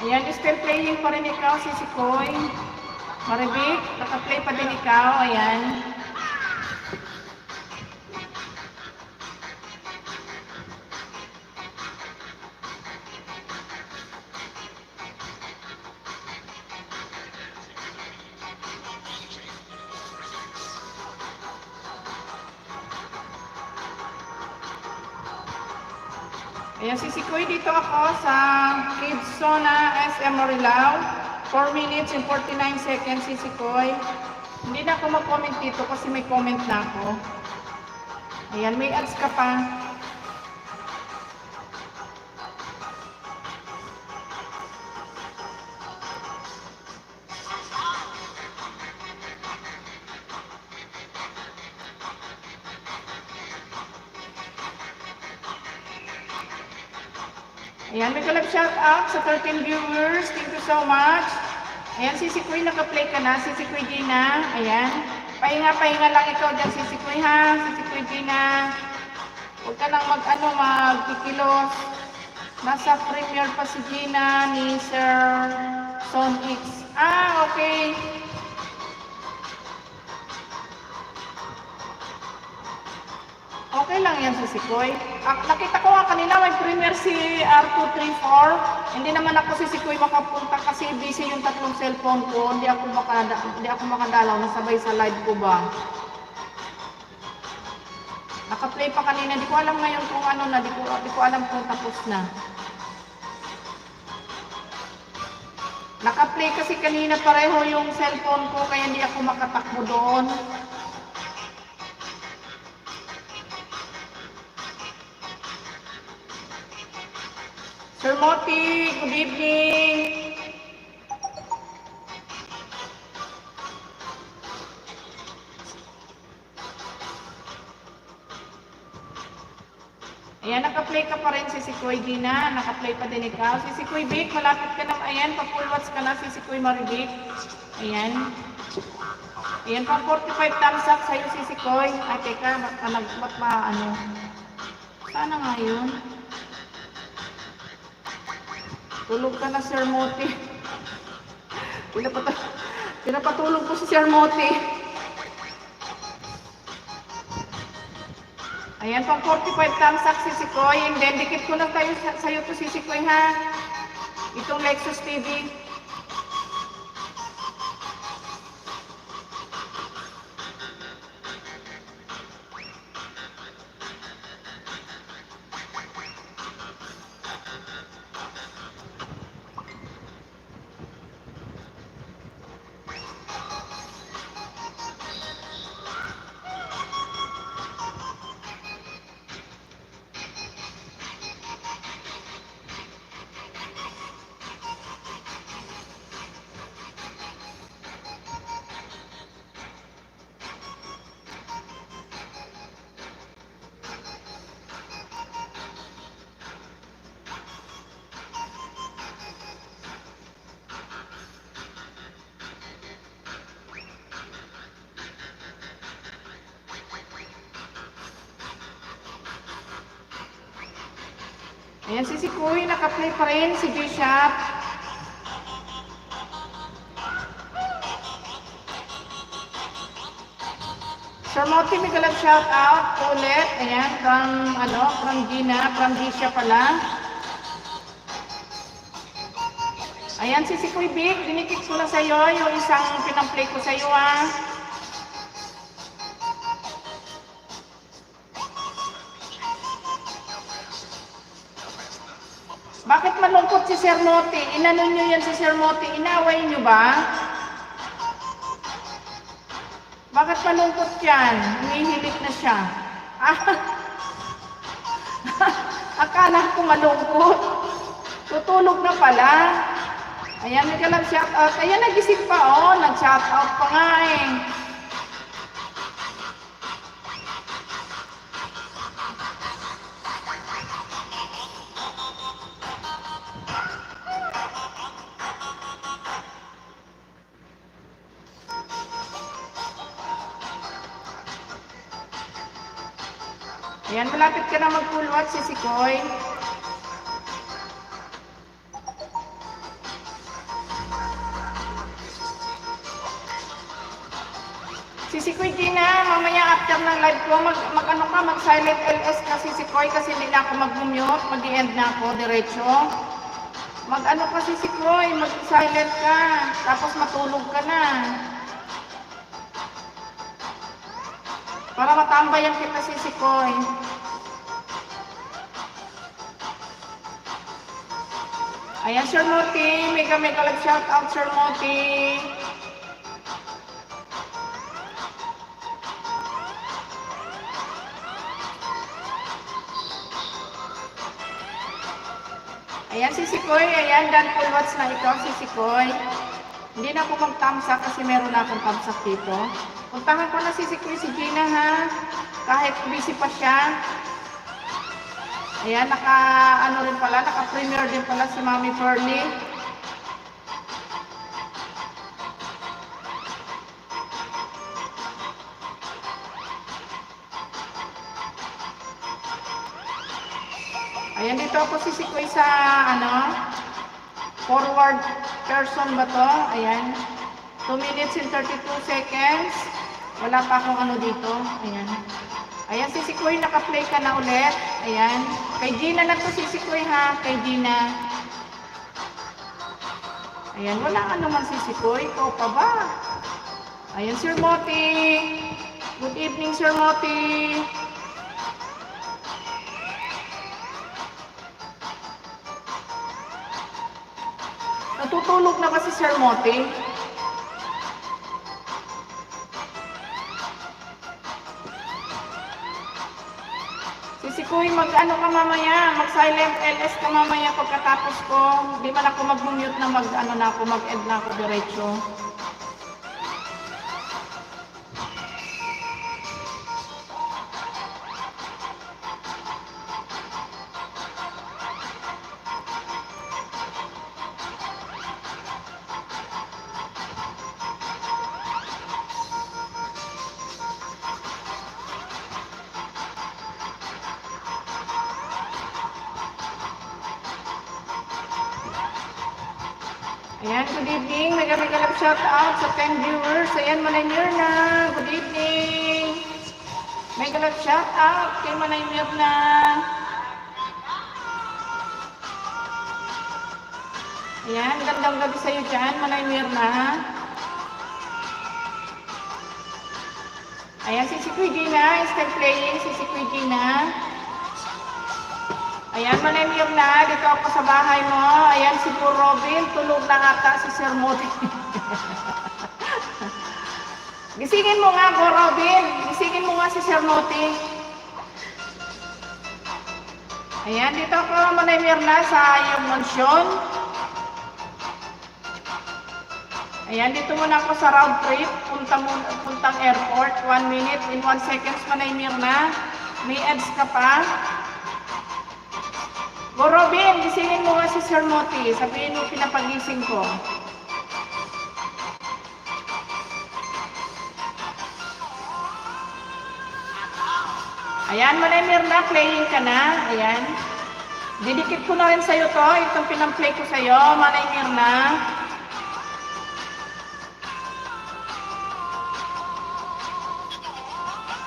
Ayan, still playing pa rin ikaw, Sisi Koy. Marivic, naka-play pa din ikaw. Ayan. Ayan, Sisi Koy, dito ako sa Kids Zona SM Marilao. 4 minutes and 49 seconds, Sisi Koy. Hindi na ako mag-comment dito kasi may comment na ako. Ayan, may ads ka pa. Ayan, may kalab shout out sa 13 viewers. Thank you so much. Ayan, Sisi Koy, naka-play ka na. Sisi Koy Gina. Ayan. Pahinga lang ikaw dyan, sisikoy ha, sisikoy Gina. Huwag ka nang magkikilos. Nasa premiere pa si Gina ni Sir Son X. Ah, okay. Okay lang yan si Sikoy. Nakita ko nga kanina may premiere si R234. Hindi naman ako si Sikoy makapunta kasi busy yung tatlong cellphone ko. Hindi ako makadalaw. Nasabay sa live ko ba. Naka-play pa kanina. Di ko alam ngayon kung ano na. Di ko alam kung tapos na. Naka-play kasi kanina pareho yung cellphone ko kaya hindi ako makatakbo doon. Sir Moti, good evening. Ayan, naka-play ka pa rin si Sikoy Gina. Naka-play pa din ikaw. Si Sikoy Vic, malapit ka na. Ayan, pa-full watch ka na si Sikoy Marivic. Ayan. Ayan, pa 45 thumbs up sa'yo si Sikoy. Ay, teka, ba't ba, ano? Sana nga yun? Tulog ka na, Sir Moti. Pinapatulog ko si Sir Moti. Ayan, pang 45 thumbs up si Sikoy. And then, dikit ko lang tayo sa'yo to si Sikoy, ha? Itong Lexus TV. Ayan si Sikoy, naka-play pa rin si Bishop. Sir Moti, may galap shout out ulit. Ayan, from Gina, from Gisha pala. Ayan si Sikoy Big, dinikit ko na sa'yo yung isang pinang-play ko sa'yo ah. Bakit malungkot si Sir Moti? Inanon nyo yan si Sir Moti? Inaway nyo ba? Bakit malungkot yan? Humihilik na siya. Akala ko malungkot. Tutulog na pala. Ayan, nagkalang shout out. Ayan, nagising pa oh. Nag-shout out pa nga eh. Ayan, malapit ka na mag-full watch si Sikoy. Si Sikoy Gina, mamaya after ng live ko, mag-silent LS ka si Sikoy kasi hindi na ako mag-mute, mag-end na ako, diretso. Mag-ano ka si Sikoy, mag-silent ka, tapos matulog ka na. Para matambayan kita si Sikoy. Ayan, Sir Moti. Mega like shout out, Sir Moti. Ayan si Sikoy. Ayan, dan full watch na ikaw si Sikoy. Hindi na ako mag-thumbs up kasi meron na akong thumbs up dito. Puntahan ko na si Sikoy si Gina ha. Kahit busy pa siya. Ayan, naka-premiere din pala si Mami Pearly. Ayan, dito ako sisikoy sa, forward person ba to? Ayan. 2 minutes and 32 seconds. Wala pa akong ano dito. Ayan. Ayan, sisikoy, naka-play ka na ulit. Ayan. Kay Gina na to sisikoy ha. Kay Gina. Ayan, wala ka naman sisikoy. Ikaw pa ba? Ayan, Sir Moti. Good evening, Sir Moti. Natutulog na ba si Sir Moti? Sisikoy, mag-ano ka mamaya, mag-silent LS ka mamaya pagkatapos ko. Di man ako mag-mute na mag-ano na ako, mag-end na ako diretso. Ayan, good evening. Mega shout out sa 10 viewers. Ayan, Manay Mirna. Good evening. Mega shout out kay Manay Mirna. Ayan, gandang gabi sa'yo dyan, Manay Mirna. Ayan, si Kuya Gina is still playing. Si Kuya Gina. Ayan, Manay Mirna, dito ako sa bahay mo. Ayan, si Puro Robin, tulog na ata si Sir Moti. Gisingin mo nga, Puro Robin. Gisingin mo nga si Sir Moti. Ayan, dito ako, Manay Mirna, sa iyong mansyon. Ayan, dito muna ako sa round trip. Puntang airport. 1 minute in 1 seconds, Manay Mirna. May ads ka pa. Go Robin, gisingin mo nga si Sir Moti. Sabihin mo pinapagising ko. Ayan, Manay Mirna, playing ka na. Ayan. Didikit ko na rin sa'yo to. Itong pinamplay ko sa'yo, Manay Mirna.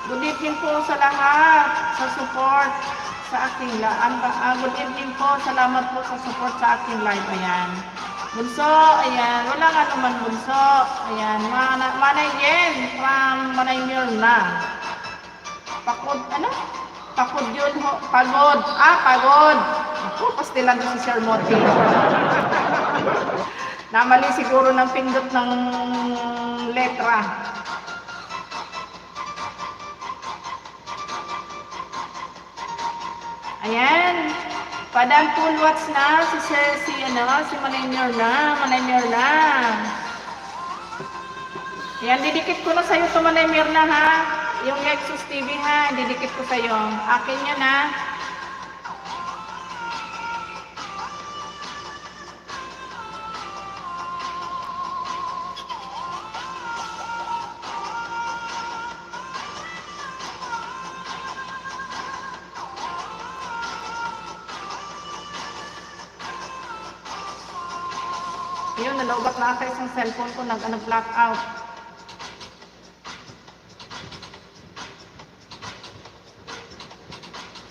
Good evening po sa lahat sa support sa aking good evening po, salamat po sa support sa aking live. Ayan, Bunso, ayan, wala nga naman Bunso. Ayan, Manay Yen from Manay Mirna. Pakod, Pakod yun ho, pagod. Pagod. Ako, pastilan ko si Sir Moti. Namali siguro ng pindot ng letra. Ayan, padang full watch na si Manay Mirna, Ayan, didikit ko na sa'yo ito, Manay Mirna, ha? Yung Lexus TV, ha? Didikit ko sa'yo. Akin yan, ha? Yun, nalaubat na ata isang cellphone ko, nag-black out.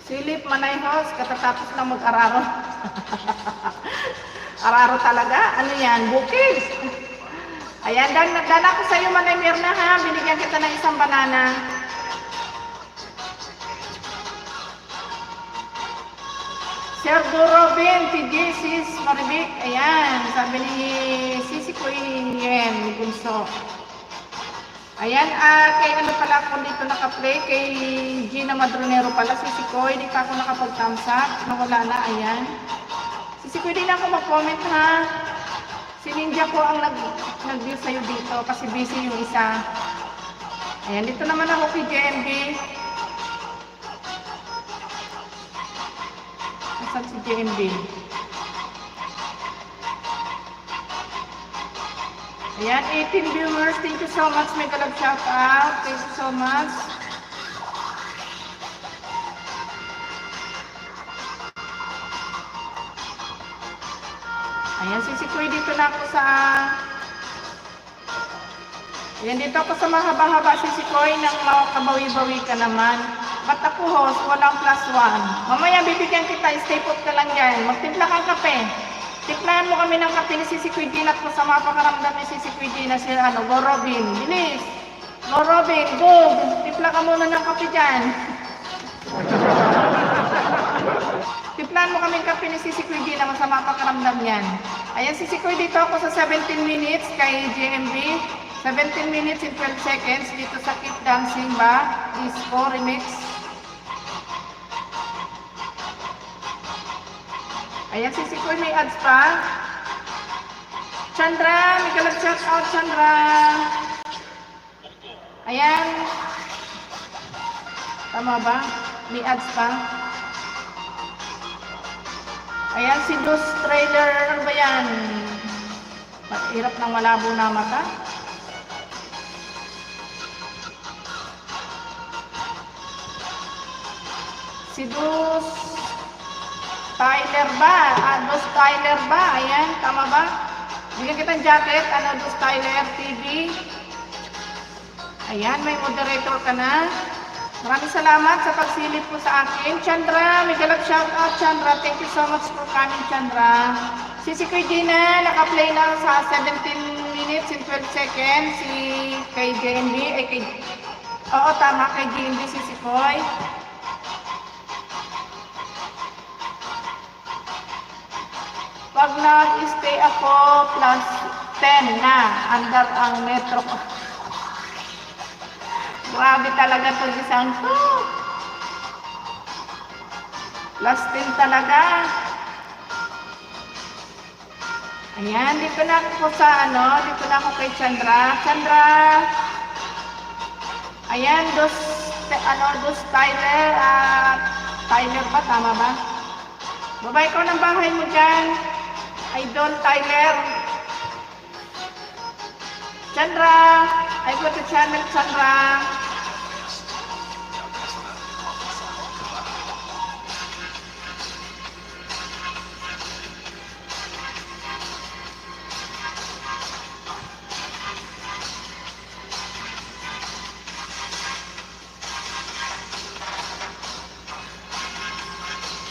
Silip, Manay Host, katatapos lang mag-araro. Araro talaga? Ano yan? Bukid? Ayan, dala ko sa'yo, Manay Mirna, ha? Binigyan kita ng isang banana. Sir Robin, TJ, Sis Maribik, ayan, sabi ni Sisi Kuya Yen, ni Bunso. Ayan, kay ano pala ako dito naka-play, kay Gina Madronero pala, Sisi Kuya, di pa ako nakapag-thumbs up, nawala na, ayan. Sisi Kuya, di na ako mag-comment, ha. Si Ninja ko ang nag-view sa'yo dito, kasi busy yung isa. Ayan, dito naman ako kay JMB. Saan si JMB? Ayan, 18 viewers. Thank you so much. Mega love shout out. Thank you so much. Ayan, sisikoy dito na ako sa... Ayan, dito ako sa mahaba-haba sisikoy nang makabawi-bawi ka naman. Ba't ako, host? Walang +1. Mamaya bibigyan kita, stay put ka lang dyan. Magtimpla kang kape. Timplahan mo kami ng kape ni Sisi Quidin at masama pakaramdam ni Sisi Quidin na si Go Robin. Bilis! Go Robin, go! Timpla ka muna ng kape dyan. Timplahan mo kaming kape ni Sisi Quidin na masama pakaramdam yan. Ayan, Sisi Quidin, dito ako sa 17 minutes kay GMB. 17 minutes and 12 seconds dito sa Keep Dancing ba? Disco Remix. Ayan, si Sikoy may ads pa. Chandra, may galag shout out, Chandra. Ayan. Tama ba? May ads pa. Ayan, si Dus Trailer. Ano ba yan? Hirap ng malabo na mata. Si Dus Tyler ba? Dus Tyler ba? Ayan, tama ba? Bigyan kitang jacket. Dus Tyler TV. Ayan, may moderator ka na. Maraming salamat sa pagsilip mo sa akin. Chandra, may galap shout out, Chandra. Thank you so much for coming, Chandra. Si Gina, naka-play lang sa 17 minutes and 12 seconds. Si kay JNB, oo, tama, kay JNB, si Sikoy. Pag nag-stay ako, +10 na, under ang metro ko. Grabe talaga itong isang to. +10 talaga. Ayan, dito na ako sa dito na ako kay Chandra. Chandra. Ayan, dos Tyler, Tyler ba? Tama ba? Babay ko ng bahay mo dyan. Idol Tyler. Chandra, I go to channel Chandra.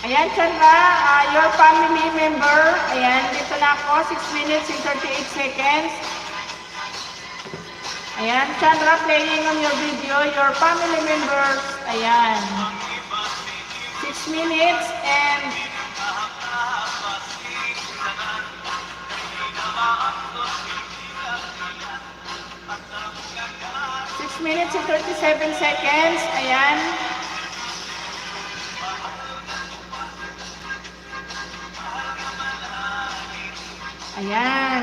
Ayan, Chandra, your family member. Ayan, dito na ako, 6 minutes and 38 seconds. Ayan, Chandra, playing on your video, your family members. Ayan, 6 minutes and 6 minutes and 37 seconds. Ayan. Ayan.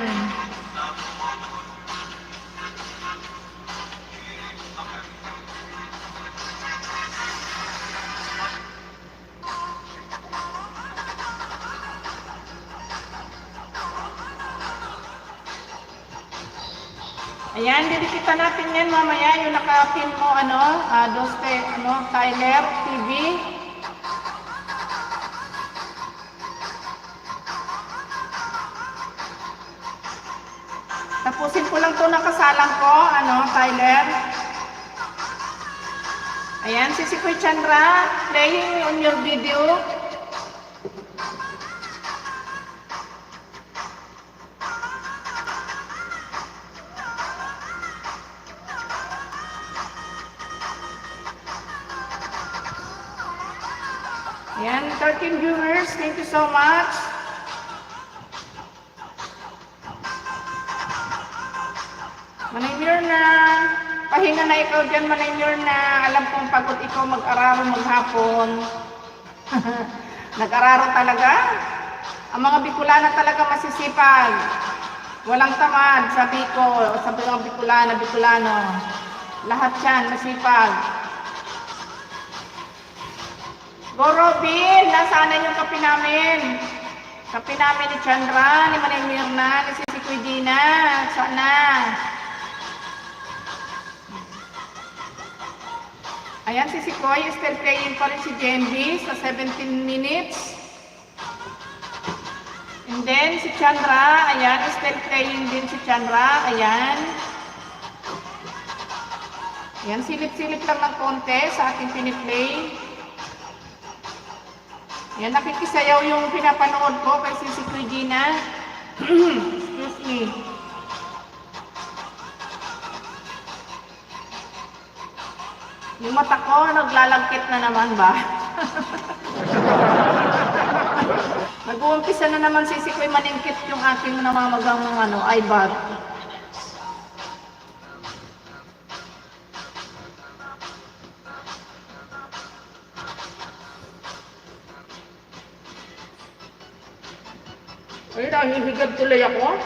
Ayan, didikita natin yan mamaya yung naka-pin mo, Tyler TV. Tapusin ko lang to nakasalang ko, Tyler. Ayan, si Sikoy Chandra, playing on your video. Ayan, 13 viewers, thank you so much. Manay na, pahinga na ikaw dyan, Manay na. Alam kong pagod ikaw mag-araro maghapon. Nag-araro talaga? Ang mga Bicolana talaga masisipag. Walang tamad, sabi ko, sabi ng Bicolano. Lahat yan, masipag. Go Robin, nasaan yung kape namin? Kape namin ni Chandra, ni Manay Mirna, ni Sisi Quidina. Sana. Ayan, si Sikoy, still playing pa rin si JMB sa 17 minutes and And then, si Chandra, ayan, still playing din si Chandra, ayan. Ayan, silip-silip lang ng konti sa ating piniplay. Ayan, nakikisayaw yung pinapanood ko kay si Kuya Gina. Excuse me. Yung mata ko, naglalagkit na naman ba? Nag-uumpisa na naman si Kuya maningkit yung aking namamagang eyebag. Ay, nahihigad tuloy ako.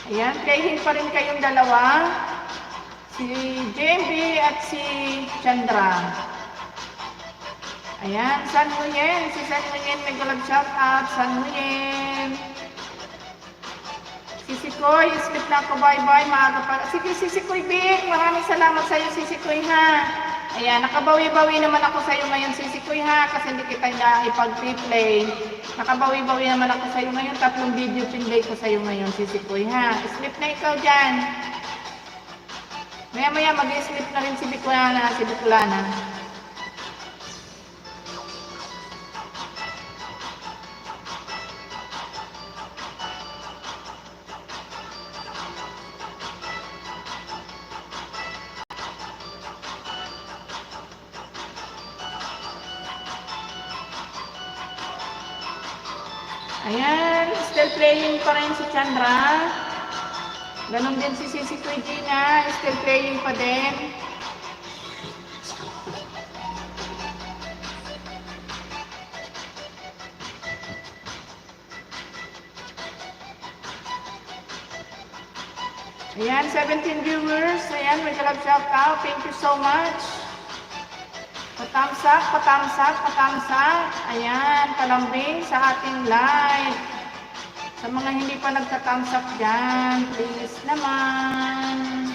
Ayan, playhin pa rin kayong dalawa. Si JB at si Chandra. Ayan, San Nguyen. Si San Nguyen, may galag shout out. San Nguyen. Si Sikoy, sleep na ako. Bye-bye. Maaga pa. Sige, si Sikoy Big. Maraming salamat sa iyo, si Sikoy ha. Ayan, nakabawi-bawi naman ako sa iyo ngayon, si Sikoy ha. Kasi hindi kita na ipag-replay. Nakabawi-bawi naman ako sa iyo ngayon. 3 video pinlay ko sa iyo ngayon, si Sikoy ha. Sleep na ikaw dyan. Maya-maya mag-sleep na rin si Bicolana. Si Bicolana. Ayan, still playing pa rin si Chandra. Ganon din si Kuya Gina, still playing pa din. Ayan, 17 viewers. Ayan, may galap shout out. Thank you so much. Patamsak, patamsak, patamsak. Ayan, palambing sa ating live. Sa mga hindi pa nagtatamsak dyan, please naman.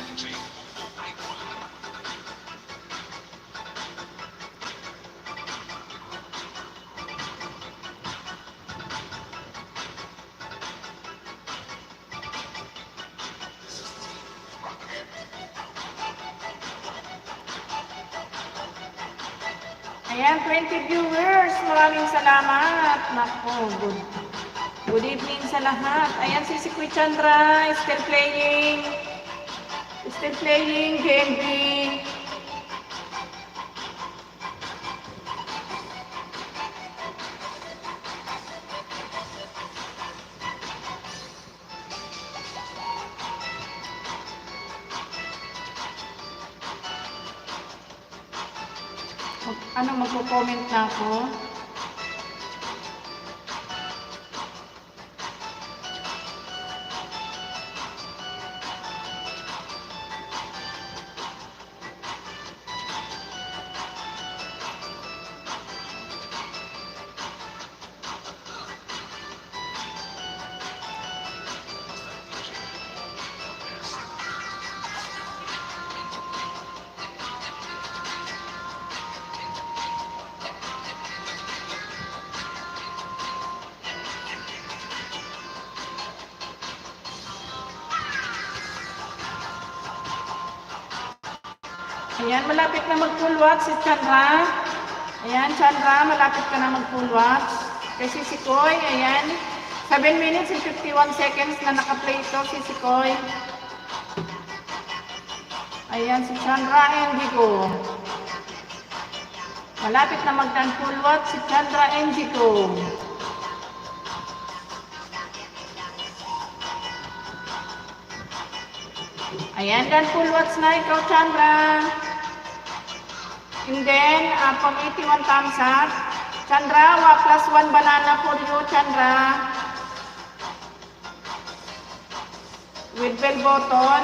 Ayan, 20 viewers. Maraming salamat. Nako, good evening sa lahat. Ayan, si Kuya Chandra, still playing. Still playing, Genji. Magko-comment na ako. Ayan, malapit na mag-full watch si Chandra. Ayan, Chandra, malapit ka na mag-full watch. Kasi si Koy, ayan, 7 minutes and 51 seconds na naka-play ito si Koy. Ayan, si Chandra Indigo. Malapit na mag-full watch si Chandra Indigo. Ayan, dan full watch na ikaw, Chandra. And then, pang 81 thumbs up. Chandra, +1 banana for you, Chandra. With bell button.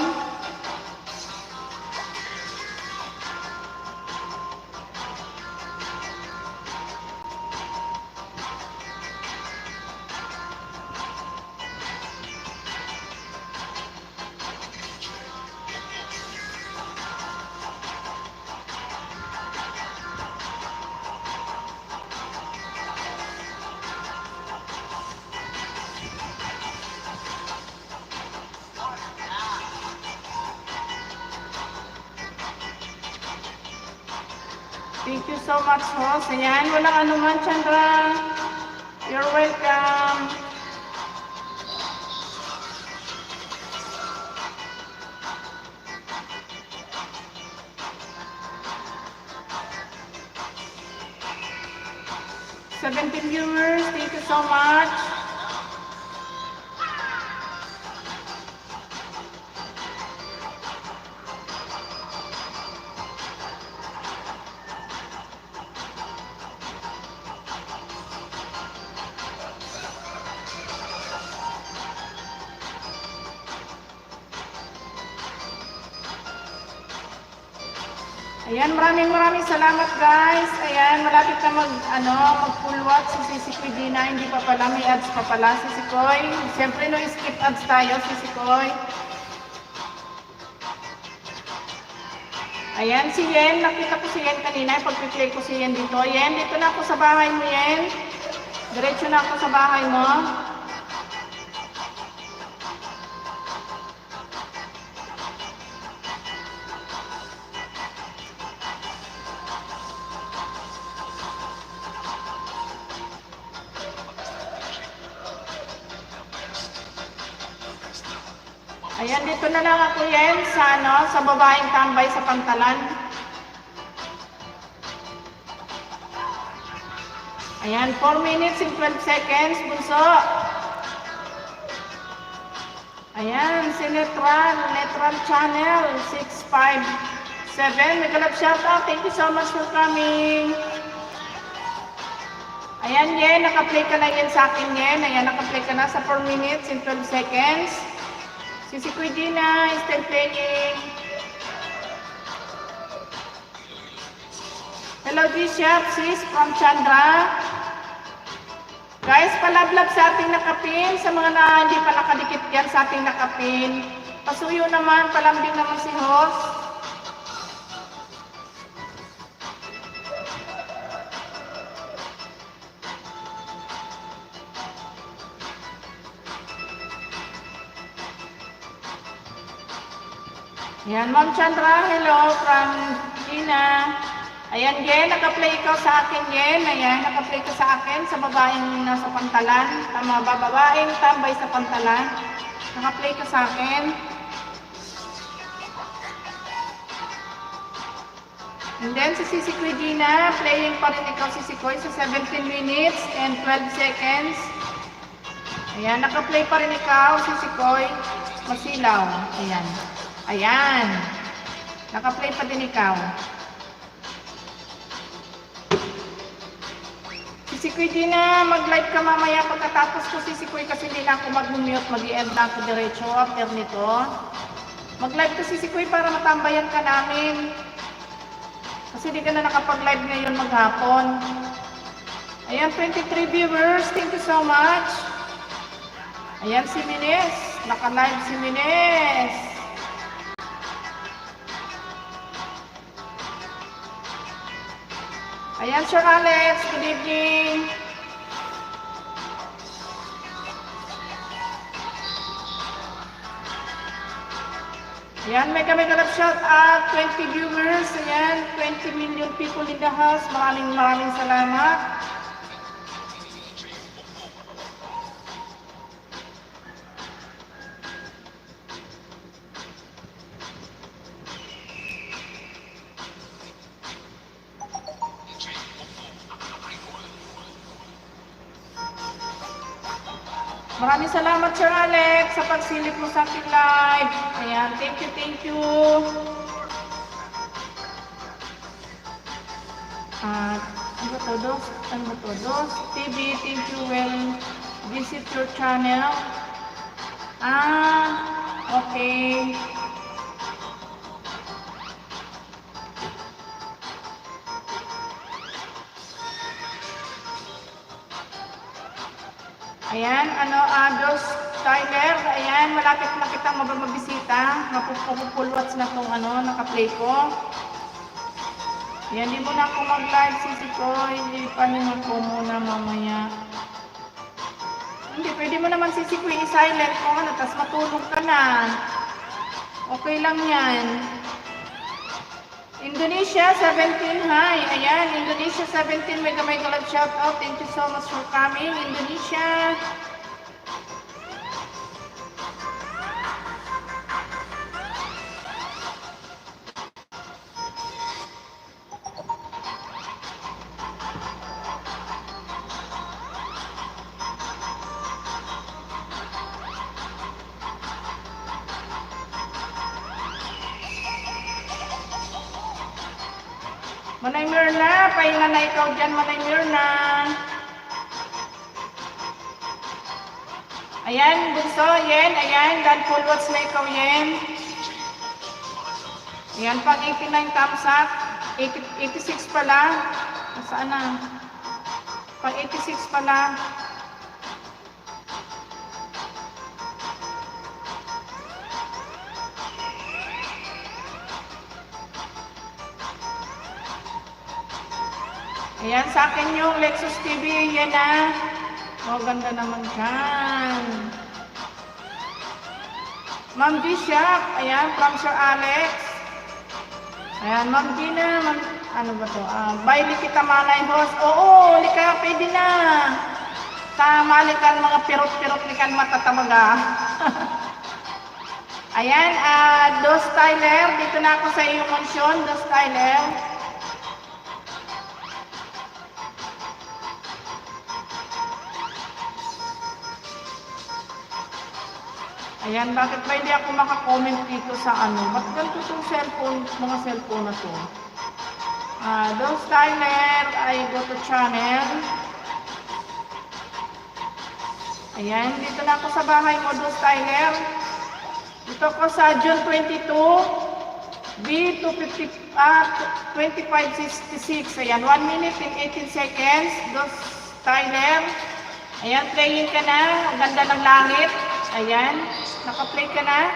Thank you so much, host. Ayan, walang anuman, Chandra. You're welcome. Seventeen viewers, thank you so much. Ayan, maraming salamat guys. Ayan, malapit na mag full watch si Sisi Dina. Hindi pa pala, may ads pa pala si Sikoy. Siyempre no skip ads tayo si Sikoy. Ayan, si Yen. Nakita ko si Yen kanina. Pag-play ko si Yen dito. Yen, dito na ako sa bahay mo, Yen. Diretso na ako sa bahay mo. Ayan, dito na lang ako yan sa babaeng tambay sa pantalan. Ayan, 4 minutes and 12 seconds, bunso. Ayan, si Netral Channel 657. Nagalap shoutout. Thank you so much for coming. Ayan, Yen, naka-play ka na yan sa akin, Yen. Ayan, naka-play ka na sa 4 minutes and 12 seconds. Sisi Dina is still playing. Hello, G-Shop, sis, from Chandra. Guys, palablab sa ating nakapin. Sa mga na hindi pa nakadikit yan sa ating nakapin. Pasuyo naman, palambing naman si host. Ayan, Ma'am Chandra, hello from Gina. Ayan, Yen, naka-play ikaw sa akin, Yen. Ayan, naka-play ka sa akin sa babaeng nasa pantalan. Tama ba, babaeng tambay sa pantalan. Naka-play ka sa akin. And then, si Sisi Gina, playing pa rin ikaw si Sikoy sa 17 minutes and 12 seconds. Ayan, naka-play pa rin ikaw si Sikoy. Masilaw. Ayan. Ayan. Naka-play pa din ikaw. Sisikoy din na mag-live ka mamaya pagkatapos ko sisikoy kasi hindi na ako mag-mute. Mag-i-end na ako diretso after nito. Mag-live ka sisikoy para matambayan ka namin. Kasi di ka na nakapag-live ngayon maghapon. Ayan, 23 viewers. Thank you so much. Ayan si Mines. Naka-live si Mines. Ayan, Sir Alex. Good evening. Ayan, mega love shout out. 20 viewers. Ayan, 20 million people in the house. Maraming salamat. Maraming salamat, Sir Alex, sa pagsilip mo sa aking live. Ayan, thank you. Ano ba to, Dos? TV, thank you, well, visit your channel. Okay. Ayan, Dos Tyler, ayan, malapit na kitang mabisita. Mapupulwats na itong naka-play ko. Ayan, di mo na ako mag-live, sisi ko. Hindi pahinga ko muna mamaya. Hindi, pwede mo naman sisi ko i-silent ko, tapos matulog ka na. Okay lang yan. Indonesia 17, hi. Ayan, Indonesia 17, mega love shout out. Thank you so much for coming, Indonesia. Manay Mirna, pahinga na ikaw dyan, Manay Mirna. Ayan, bunso, Yen, ayan, dan full watch na ikaw, Yen. Ayan, pag 89 thumbs up, 86 pala. Nasaan na? Pag 86 pala. Ayan, sa akin yung Lexus TV, yan na. Oh, ganda naman dyan. Ma'am G Shop, ayan, from Sir Alex. Ayan, Ma'am Gina, ano ba to? Baili kita malay host. Oo, lika, pwede na. Tamali kan mga pirot-pirot ni kan matatamaga. Ayan, Dos Tyler, dito na ako sa iyong mansyon, Dos Tyler. Ayan, bakit ba hindi ako makakomment dito sa ano? Ba't ganito itong cellphone, mga cellphone na to? Dos Tyler, I go to channel. Ayan, dito na ako sa bahay mo, Dos Tyler. Dito ako sa June 22, B2566. Ayan, 1 minute and 18 seconds, Dos Tyler. Ayan, playin ka na. Ang ganda ng langit. Ayan, naka-play ka na.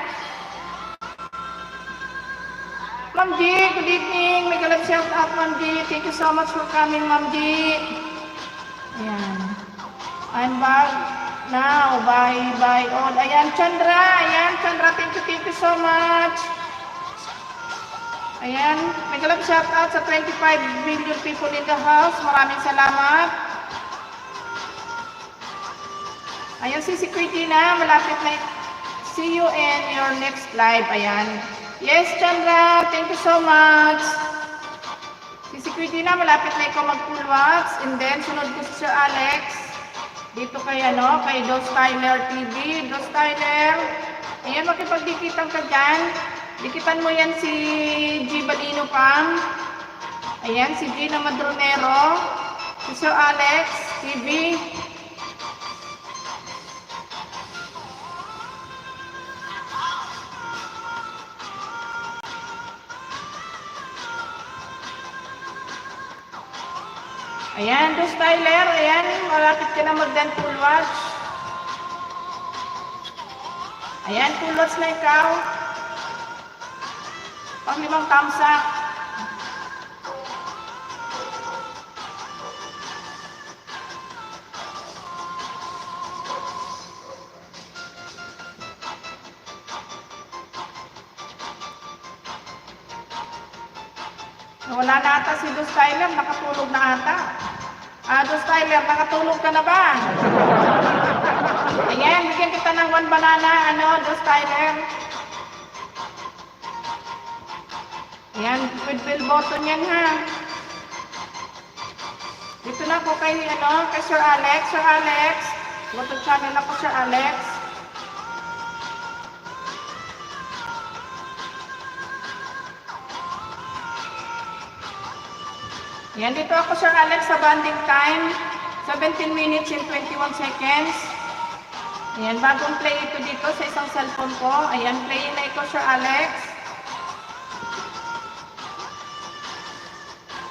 Ma'am G, good evening. May galap shout out, Ma'am G. Thank you so much for coming, Ma'am G. Ayan. I'm back now. Bye all. Ayan, Chandra. Ayan, Chandra. Thank you so much. Ayan, may galap shout out sa 25 million people in the house. Maraming salamat. Ayan, si Quidina, malapit na. See you in your next live. Ayan. Yes, Chandra, thank you so much. Si Quidina, malapit na ikaw mag-full watch. And then, sunod ko si Sir Alex. Dito kay, kay Dos Tyler TV. Dos Tyler. Ayan, makipagdikitan ka dyan. Dikitan mo yan si G. Balino Pam. Ayan, si Gina Madronero. Si Sir Alex TV. Ayan, Dos Tyler, ayan, malapit ka na mag-dan full watch. Ayan, full watch na ikaw. Pang-5 thumbs up. Wala na ata si Dos Tyler, nakatulog na ata. Dos Tyler, nakatulog ka na ba? Ayan, bigyan kita ng 1 banana, Dos Tyler. Ayan, with bell button yan ha. Dito na ako kay, kay Sir Alex. Sir Alex, go to channel ako, Sir Alex. Yan, dito ako, Sir Alex, sa banding time. 17 minutes and 21 seconds. Ayan, bagong play ito dito sa isang cellphone ko. Ayan, play na ito, Sir Alex.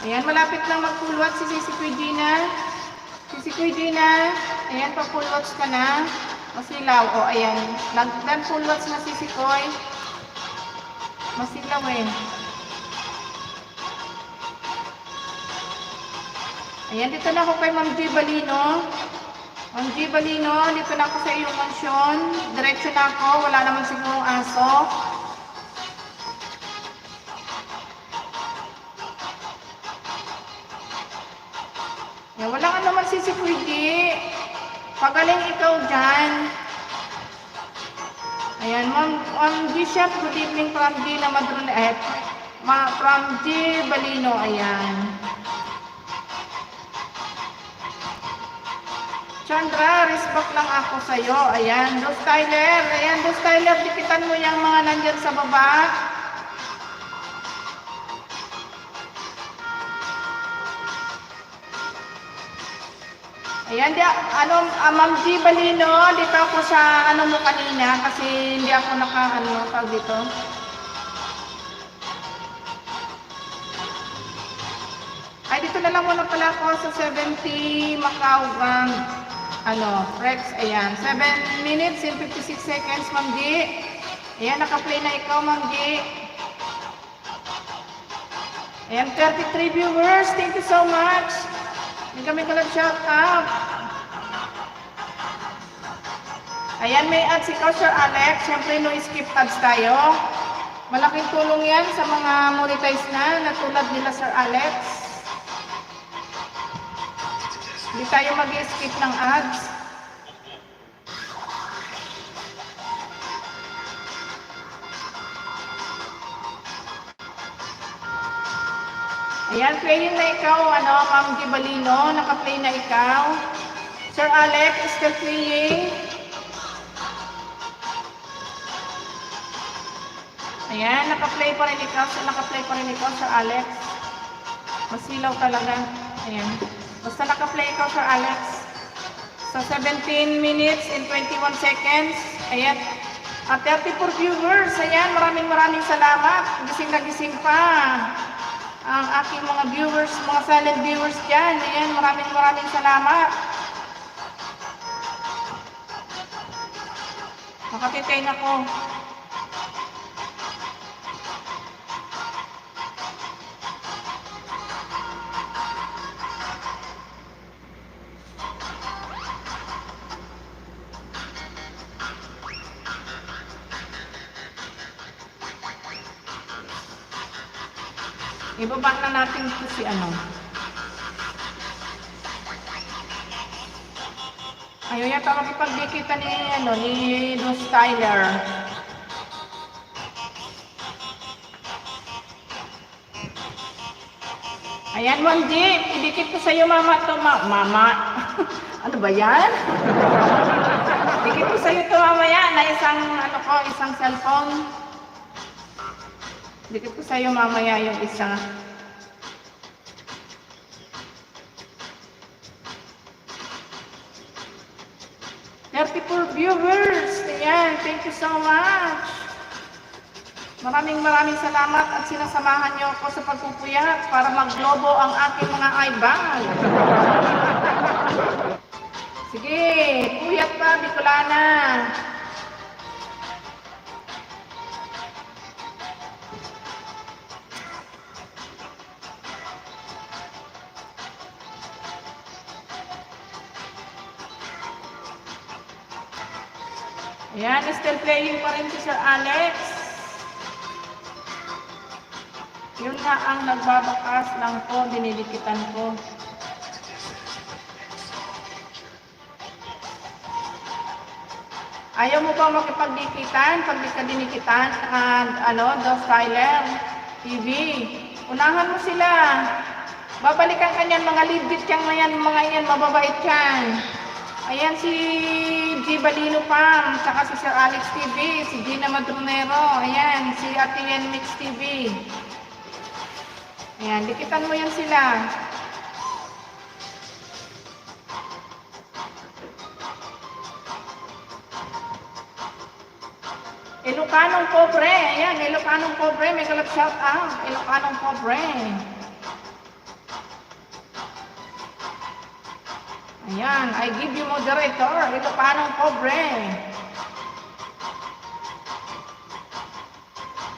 Ayan, malapit lang mag-full watch si Quidina. Si Quidina, ayan, pa-full watch ka na. Masilaw, o ayan. Full watch na si Koy. Masilaw eh. Ayan, dito na ako kay Ma'am G. Balino. Ma'am G. Balino, dito na ako sa iyong mansyon. Diretso na ako, wala naman sigurong aso. wala ka naman sisipwede. Pagaling ikaw dyan. Ayan, Ma'am G Chef, good evening from G na Madronet. From G Balino, ayan. Chandra, respect lang ako sa'yo. Ayan, Dos Tyler. Ayan, Dos Tyler, dikitan mo yung mga nandyan sa baba. Ayan, Ma'am G Balino, dito ako sa mo kanina kasi hindi ako tawag dito. Ay, dito na lang muna pala ako sa 70 Macau Rex, ayan. 7 minutes and 56 seconds, Ma'am G. Ayan, naka-play na ikaw, Ma'am G. Ayan, 33 viewers. Thank you so much. May kami ka shout out. Ayan, may ads ikaw, Sir Alex. Siyempre, no skip ads tayo. Malaking tulong yan sa mga monetize na tulad nila, Sir Alex. Hindi tayo mag-skip ng ads. Ayan, playing na ikaw, Ma'am Gibalino, naka-play na ikaw. Sir Alex, still playing. Ayan, naka-play pa rin ikaw, Sir Alex. Masilaw talaga. Ayan. Basta naka-play ikaw, Sir Alex. So, 17 minutes and 21 seconds. Ayan. At 34 viewers. Ayan, maraming salamat. Gising na gising pa ang aking mga viewers, mga silent viewers dyan. Ayan, maraming salamat. Makatitay na ko. Ibaba na natin ito si Ayaw yata makipagdikita ni Dos Tyler. Ayan, Ma'am G, idikit ko sa'yo, Mama, to, Mama. Ano ba yan? Dikit ko sa'yo to, mamaya, na isang cellphone. Dikit ko sa'yo mamaya yung isa. For viewers, ayan, thank you so much. Maraming salamat at sinasamahan niyo ako sa pagpupuyat para maglobo ang aking mga eyeball. Sige, puyat pa, Bicolana. Ayan, still playing pa rin si Sir Alex. Yun nga ang nagbabakas lang po, dinidikitan ko. Ayaw mo ba makipagdikitan? Pag di ka dinikitan, Dos Tyler TV. Unahan mo sila. Babalikan ka niyan, mga legit yang mga yan, mababait yan. Ayan si G Balino Pam, saka si Sir Alex TV, si Gina Madronero, ayan, si Ate Yen Mix TV. Ayan, dikitan mo yan sila. Ilocanong Pobre, ayan, Ilocanong Pobre, may galap shout out, Ilocanong Pobre. Ayan, I give you moderator, Ilocanong Pobre.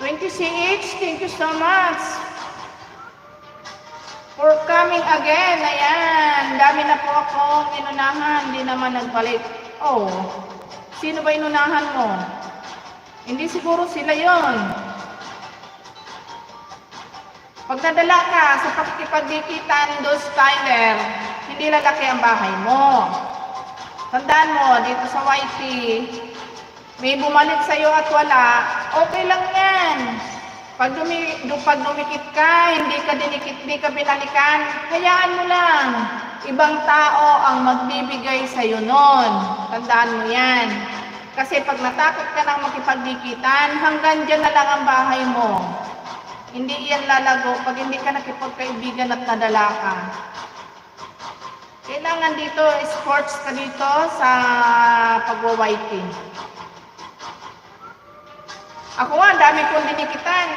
20CH, thank you so much for coming again. Ayan, dami na po akong inunahan, hindi naman nagbalik. Oh, sino ba inunahan mo? Hindi siguro sila yon. Pag nadala ka sa pakikipagdikitan, Dos Tyler, hindi lalaki ang bahay mo. Tandaan mo, dito sa YT, may bumalik sa'yo at wala, okay lang yan. Pag dumikit ka, hindi ka dinikit, hindi ka binalikan, hayaan mo lang. Ibang tao ang magbibigay sa'yo nun. Tandaan mo yan. Kasi pag natakot ka ng makipagdikitan, hanggang dyan na lang ang bahay mo. Hindi yan lalago pag hindi ka nakipagkaibigan at nadala ka. Kailangan dito, sports ka dito sa pagwa-whiting. Ako nga, dami kong dinikitan.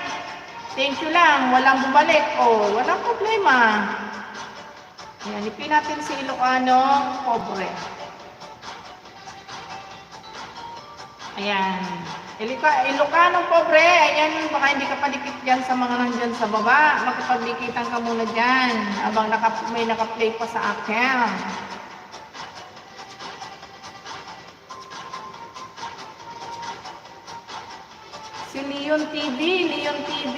Thank you lang, walang bumalik. O, walang problema. Ayan, ipin natin si Ilocano, pobre. Ayan. Ilocano, pobre. Ayan, baka hindi ka padikit dyan sa mga nandyan sa baba. Makipagdikitan ka muna dyan. Abang may nakaplay pa sa akin. Si Leon TV, Leon TV.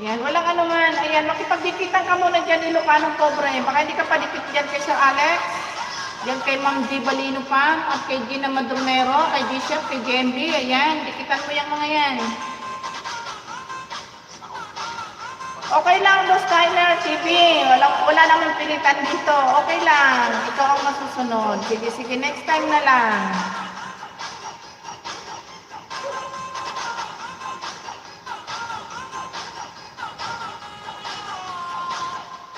Ayan, walang ano man. Ayan, makipagdikitan ka muna dyan, Ilocano, pobre. Baka hindi ka padikit dyan kay Sir Alex. Yan kay Ma'am G. Balino pa, at kay Gina Madromero, kay Bishop, kay JMB, ayan, dikitan mo yung mga yan. Okay lang, Dos Tyler TV, wala namang pilitan dito, okay lang, ikaw ang masusunod. Sige, next time na lang.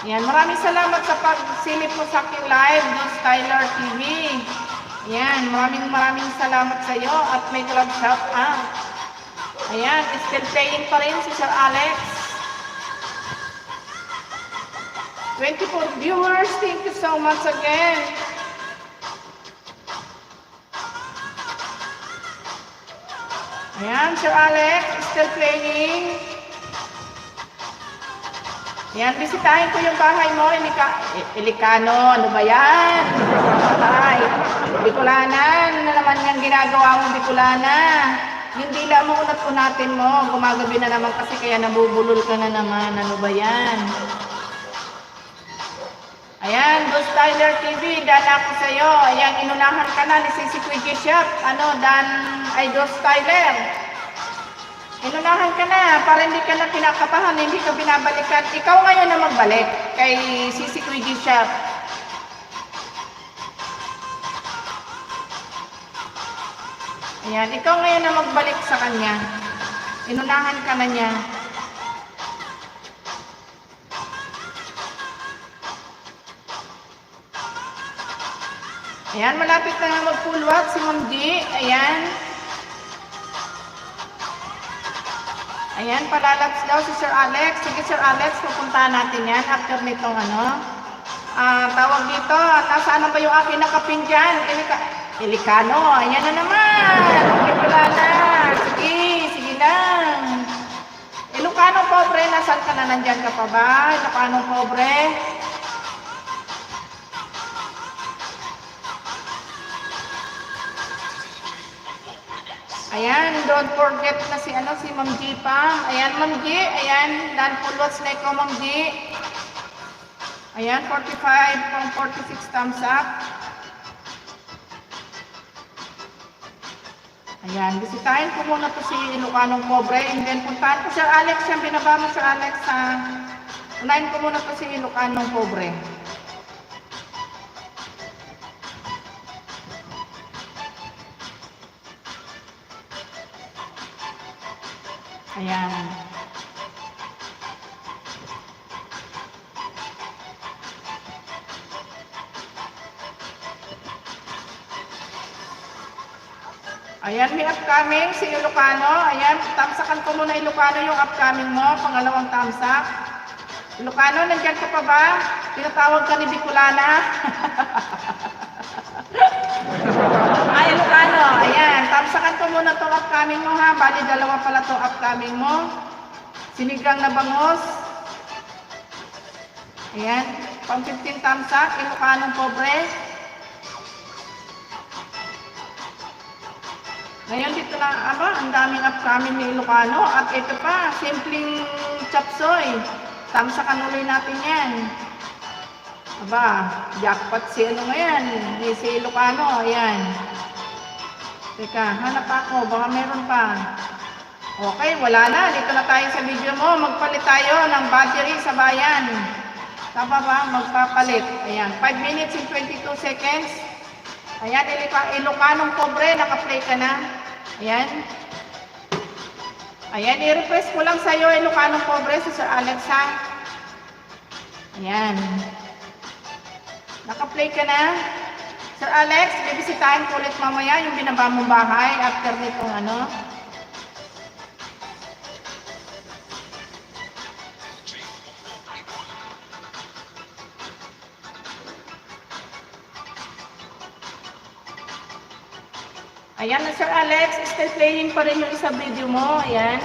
Yan, maraming salamat sa pagsilip mo sa aking live, Dos Tyler TV. Yan, maraming salamat sa iyo at may club shout out. Ayan, still playing pa rin si Sir Alex. 24 viewers, thank you so much again. Ayan, Sir Alex, still playing. Yan, bisitahin ko yung bahay mo, Ilocano, ano ba yan? Patay. Bicolanan, na naman yung ginagawa mo, Bicolana. Yung dila mo, unat-unatin mo, gumagabi na naman kasi kaya nabubulol ka na naman, ano ba yan? Ayan, Dos Tyler TV, dala ko sa'yo. Ayan, inunahan ka na ni Sisi Quiggy Shop, Dos Tyler. Inunahan ka na, para hindi ka na pinakapahan, hindi ka binabalikan. Ikaw ngayon na magbalik kay Sisi Quiggy Shop. Ayan, ikaw ngayon na magbalik sa kanya. Inunahan ka na niya. Ayan, malapit na nga mag-full walk si Ma'am G. Ayan. Ayan, palalaps daw si Sir Alex. Sige, Sir Alex, pupuntahan natin yan after nitong tawag dito. Nasaan na ba yung akin nakapin dyan? Ilocano, ayan na naman. Wala na. Sige lang. Ilocano, pobre, nasaan ka na? Nandyan ka pa ba? Ilocano, pobre. Ayan, don't forget na si Ma'am G pa. Ayan, Ma'am G. Ayan, dan full watch na ikaw, Ma'am G. Ayan, 45 from 46 thumbs up. Ayan, bisitahin ko muna to si Ilocano pobre. And then, puntahan ko Sir Alex. Yan, binaba mo Sir Alex sa... Unahin ko muna to si Ilocano pobre. Ayan. Ayan, may upcoming si Ilocano. Ayan, tamsakan ko muna Ilocano yung upcoming mo. Pangalawang tamsak. Ilocano, nandyan ka pa ba? Tinatawag ka ni Bicolana. Ay, Ilocano. Ayan, tamsakan ko muna itong upcoming mo ha. Bali, dalawa pala itong upcoming mo. Sinigang na bangos. Ayan, pang 15 tamsak. Ilocano pobre. Ngayon dito na, ang daming upcoming ni Ilocano. At ito pa, simpleng chapsoy. tamsakan ulit natin yan. Aba, jackpot si ano ngayon, si Ilocano, ayan. Teka, hanap ako, baka meron pa. Okay, wala na. Dito na tayo sa video mo. Magpalit tayo ng battery sa bayan. Tama ba? Magpapalit. Ayan, 5 minutes and 22 seconds. Ayan, Ilocanong Pobre, naka-play ka na. Ayan. Ayan, i-request ko lang sa'yo, Ilocanong Pobre, si Sir Alex, ha? Ayan. Naka-play ka na. Sir Alex, bibisitahin ko ulit mamaya yung binaba mong bahay after nitong ano. Ayan na Sir Alex, still playing pa rin yung isa video mo. Ayan.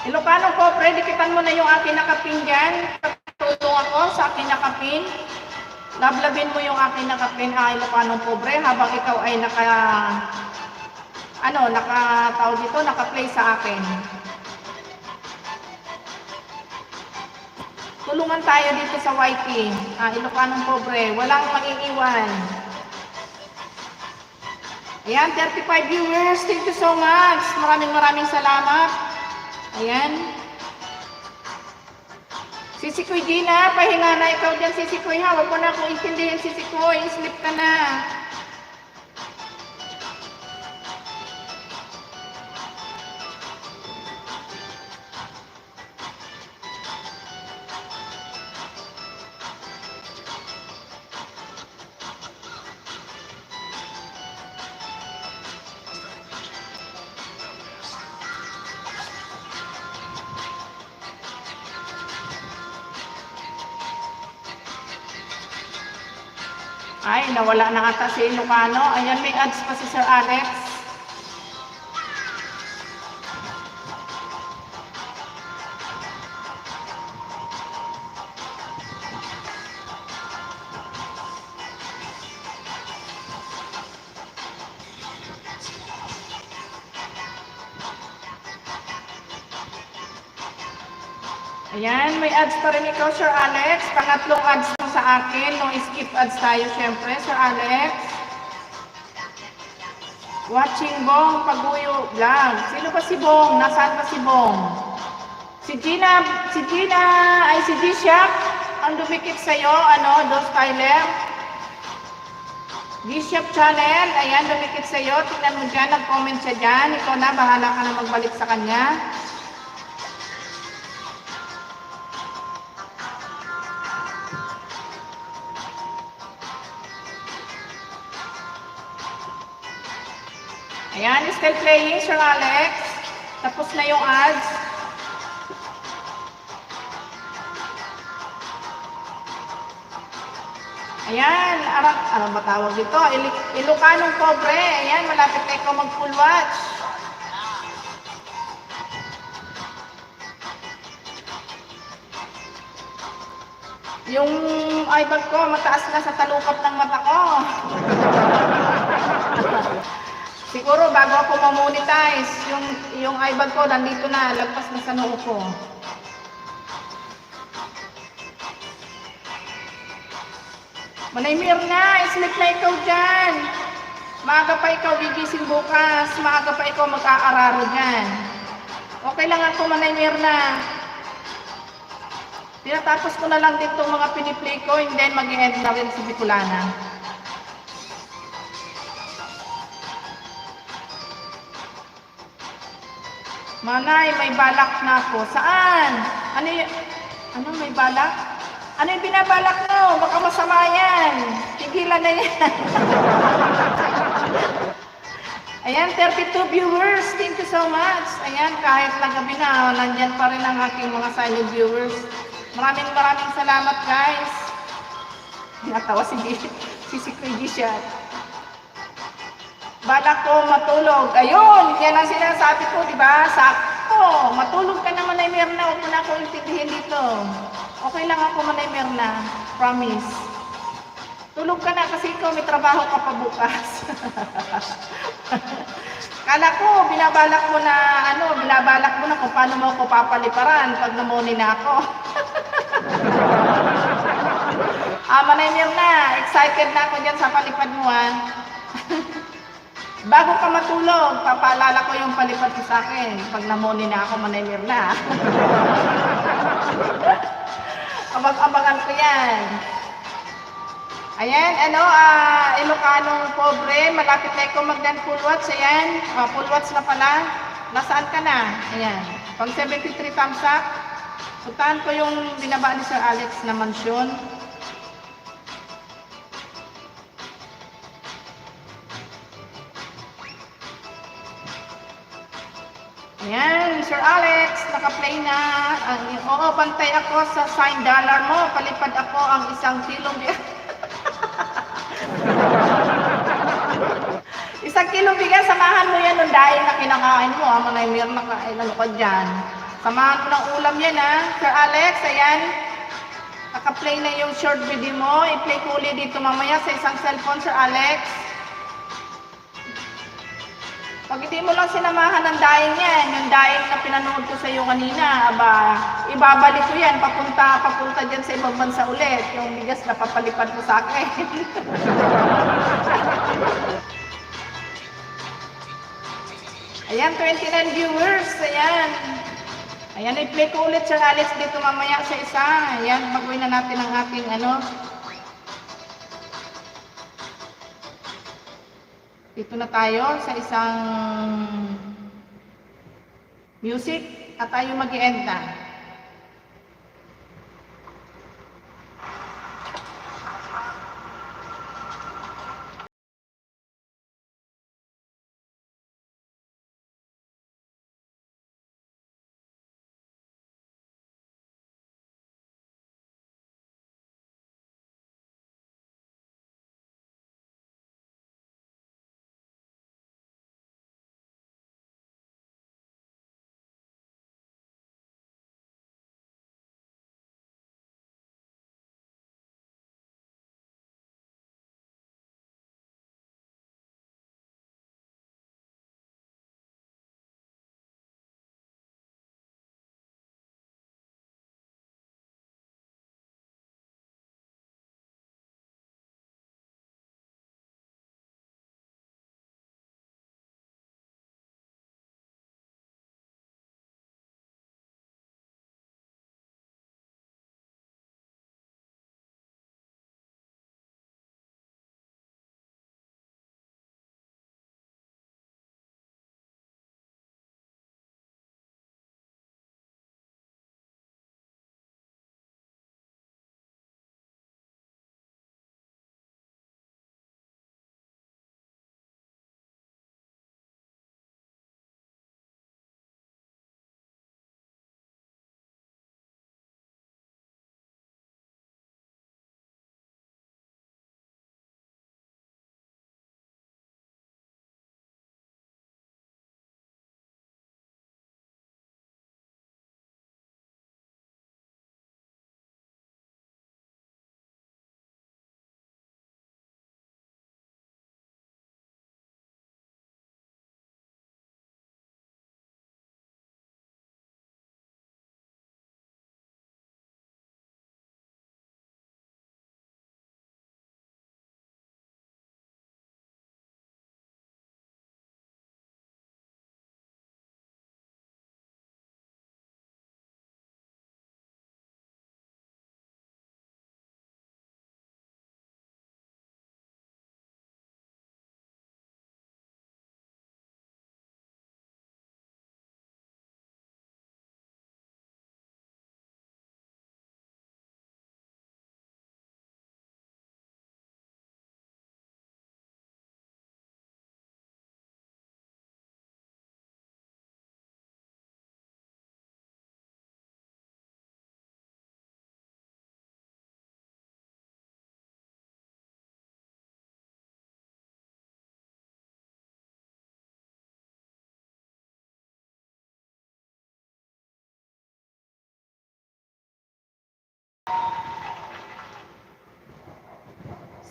Ilocano po, predikitan mo na yung akin nakapin dyan. Tutulong ako sa akin nakapin. Lablabin mo yung akin nakapin, Ilocano Pobre, habang ikaw ay nakatawag dito, naka-play sa akin. Tulungan tayo dito sa YT, Ilocano Pobre, walang mag-iiwan. Ayan, 35 viewers, thank you so much. Maraming salamat. Ayan. Sisikoy Gina, pahinga na ikaw dyan, Sisikoy ha. Huwag mo na akong intindihin, Sisikoy. Sleep ka na. Ay, nawala na ata si Ilocano. Ayan, may ads pa si Sir Alex. Ayan, may ads pa rin ikaw, Sir Alex. Pangatlong ads mo sa akin. No, skip ads tayo, syempre, Sir Alex. Watching Bong Paguyo Vlog. Sino ba si Bong? Nasaan ba si Bong? Si Gina, ay si G-Shop. Ang dumikit sa'yo, Dos Tyler. G-Shop channel. Ayan, dumikit sa'yo. Tingnan mo dyan, nag-comment siya dyan. Ikaw na, bahala ka na magbalik sa kanya. Ayan, still playing, Sir Alex. Tapos na yung ads. Ayan, ano ba tawag dito? Ilocanong Pobre. Ayan, malapit na ikaw mag-full watch. Yung eyebag ko, mataas na sa talukap ng mata ko. Siguro bago ako ma-monetize, yung eyebag ko nandito na, lagpas na sa noo ko. Manay Mirna, sleep na ikaw dyan. Maaga pa ikaw gigising bukas, maaga pa ikaw mag-aararo dyan. Okay lang ako, Manay Mirna. Tinatapos ko na lang din itong mga piniplay ko, and then mag-i-end na rin si Bicolana. Manay, may balak na ako. Saan? Ano may balak? Ano yung binabalak mo? Baka masama yan. Tigilan na yan. Ayan, 32 viewers. Thank you so much. Ayan, kahit na gabi na, nandyan pa rin ang aking mga silent viewers. Maraming salamat, guys. Natawa si Sikoy G-Shot. Balak ko matulog. Ayun, yan ang sinasabi ko, di ba? Sakto. Matulog ka naman, Manay Mirna. Huwag mo na akong intindihin dito. Okay lang ako, Manay Mirna. Promise. Tulog ka na kasi ikaw may trabaho ka pa bukas. Kala ko, binabalak mo na kung paano mo ako papaliparan pag namuni na ako. Manay Mirna, excited na ako dyan sa palipad mo, ha. Bago ka matulog, papaalala ko yung palipad ko sa akin. Pag namuni na ako, Manay Mirna. Abang-abangan ko yan. Ayan, Ilocanong pobre, malapit na ikaw magdan full watch, ayan. Full watch na pala. Nasaan ka na? Ayan. Pag 73 thumbs up, puntahan ko yung binaba ni Sir Alex na mansyon. Ayan, Sir Alex, naka-play na. Oo, bantay ako sa sign dollar mo. Palipad ako ang 1 kilong bigas. 1 kilong bigas, samahan mo yan ng dahil na kinakain mo. Manay Mirna, ano ka dyan. Samahan mo ng ulam yan, ha. Sir Alex, ayan. Naka-play na yung short video mo. I-play ko ulit dito mamaya sa isang cellphone, Sir Alex. Pag hindi mo lang sinamahan ng daing yan, yung daing na pinanood ko sa iyo kanina, ibabalik ko yan, papunta dyan sa ibang bansa ulit, yung bigas na papalipad mo sa akin. Ayan, 29 viewers, ayan. Ayan, i-play ko ulit Sir Alex dito mamaya sa isa. Ayan, mag-uwi na natin ang ating Dito na tayo sa isang music at tayo mag-i-end na.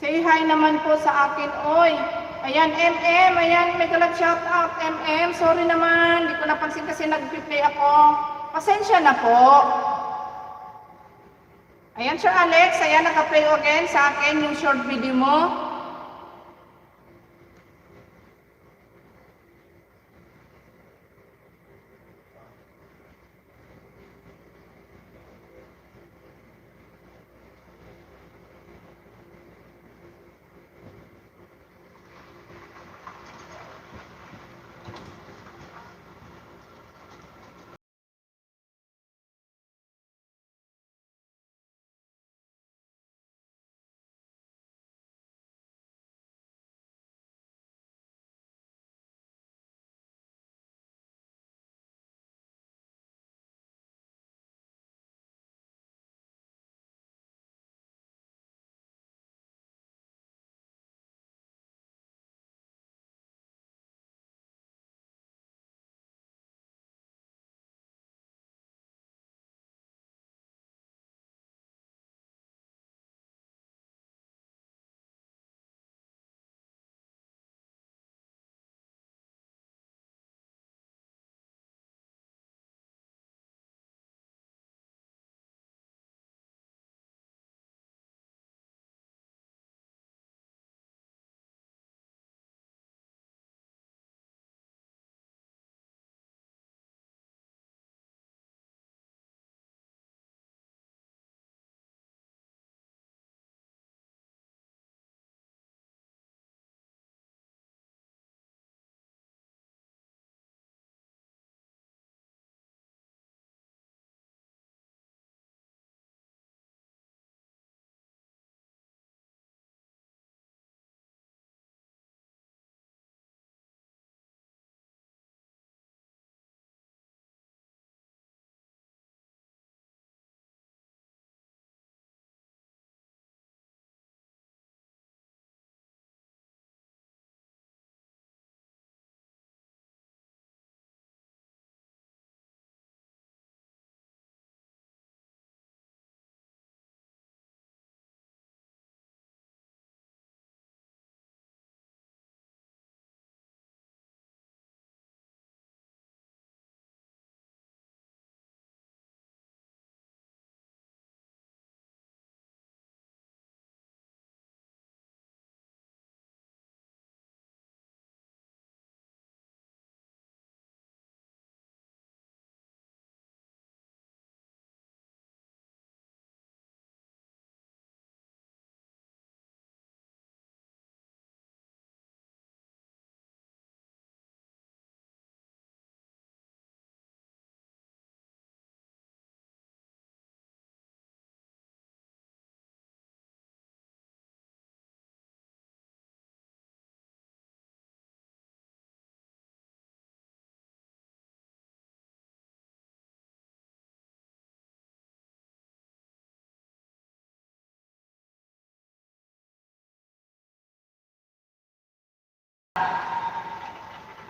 Say hi naman po sa akin, oy. Ayan, MM, ayan, may galap shout out, MM. Sorry naman, di ko napansin kasi nag-replay ako. Pasensya na po. Ayan, Sir Alex, ayan, naka-play again sa akin yung short video mo.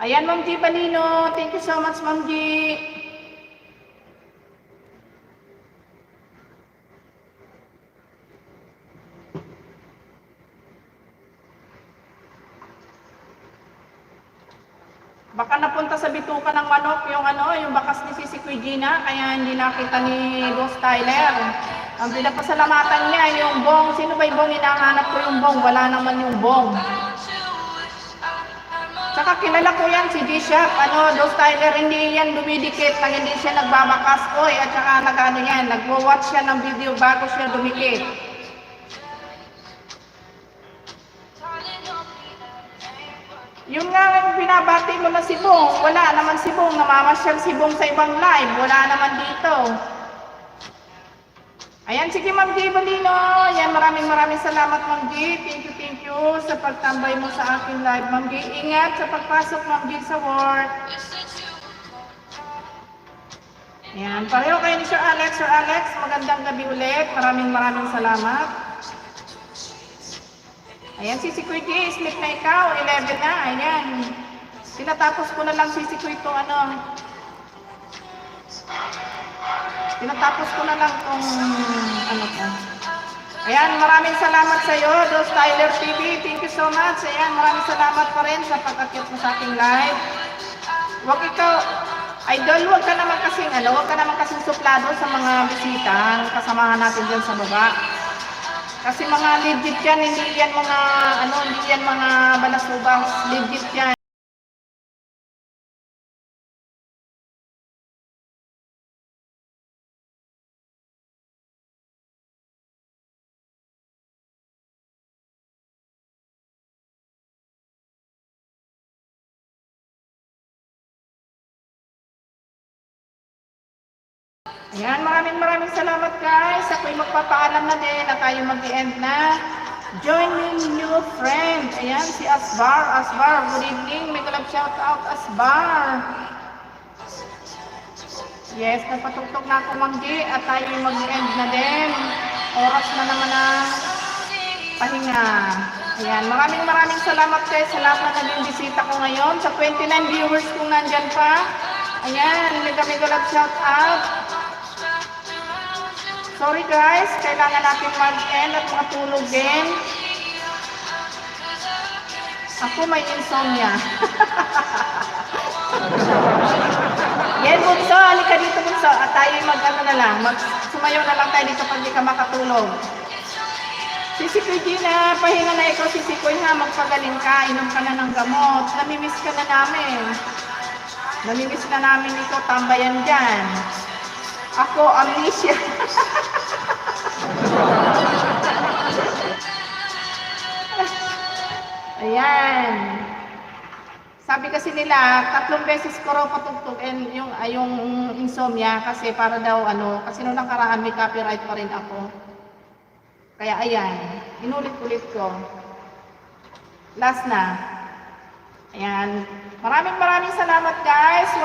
Ayan, Ma'am G. Balino. Thank you so much, Ma'am G. Baka napunta sa bituka ng manok yung bakas ni Sisi Gina, kaya hindi nakita ni Boss Tyler. Ang pinapasalamatan niya yung bong. Sino ba yung bong? Hinahanap ko yung bong. Wala naman yung bong. Tsaka kilala ko yan, si G-Shop, Boss Tyler, hindi yan dumidikit nang hindi siya nagbabakas. Oy, at saka yan, nagwo-watch siya ng video bago siya dumikit. Yung nga binabati mo na si Bong, wala naman si Bong, namamasyal si Bong sa ibang live, wala naman dito. Ayan, sige Ma'am G. Balino. Ayan, maraming salamat Ma'am G. Thank you sa pagtambay mo sa aking live Ma'am G. Ingat sa pagpasok Ma'am G sa work. Ayan, pareho kayo ni Sir Alex. Sir Alex, magandang gabi ulit. Maraming salamat. Ayan, si Kuya G, sleep na ikaw. 11 na, ayan. Tinatapos ko na lang si Kuya ito, Tinatapos ko na lang kung ano po. Ayan, maraming salamat sa iyo, Dos Tyler TV. Thank you so much. Ayan, maraming salamat pa rin sa pag-akit mo sa aking live. Huwag ikaw, idol, huwag ka naman kasing suplado sa mga bisita, ang kasamahan natin dyan sa baba. Kasi mga legit yan, hindi yan mga balasubang, legit yan. Ayan, maraming salamat guys. Ako'y magpapaalam na din na tayo mag-end na. Join me new friend. Ayan, si Asbar. Asbar, good evening. May galap shout out, Asbar. Yes, nagpatugtog na ako, Manggi. At tayo mag-end na din. Oras na naman ang pahinga. Ayan, maraming salamat guys sa lahat na naging bisita ko ngayon. Sa 29 viewers kung nandyan pa. Ayan, may galap shout out. Sorry guys, kailangan natin mag-end at matulog din. Ako may insomnia. Yan, Bunso, halika dito, Bunso. At tayo sumayaw na lang tayo dito pag di ka makatulog. Sisi Koy Gina, pahinga na ikaw, Sisi Koy ha, magpagaling ka, inom ka na ng gamot. Namimiss ka na namin. Namimiss na namin ikaw, tambayan dyan. Ako, amnesia. Ayan. Sabi kasi nila, 3 beses ko raw patugtugin yung insomnia kasi para daw kasi nung nakaraan may copyright pa rin ako. Kaya ayan, inulit-ulit ko. Last na. Ayan. Maraming salamat guys.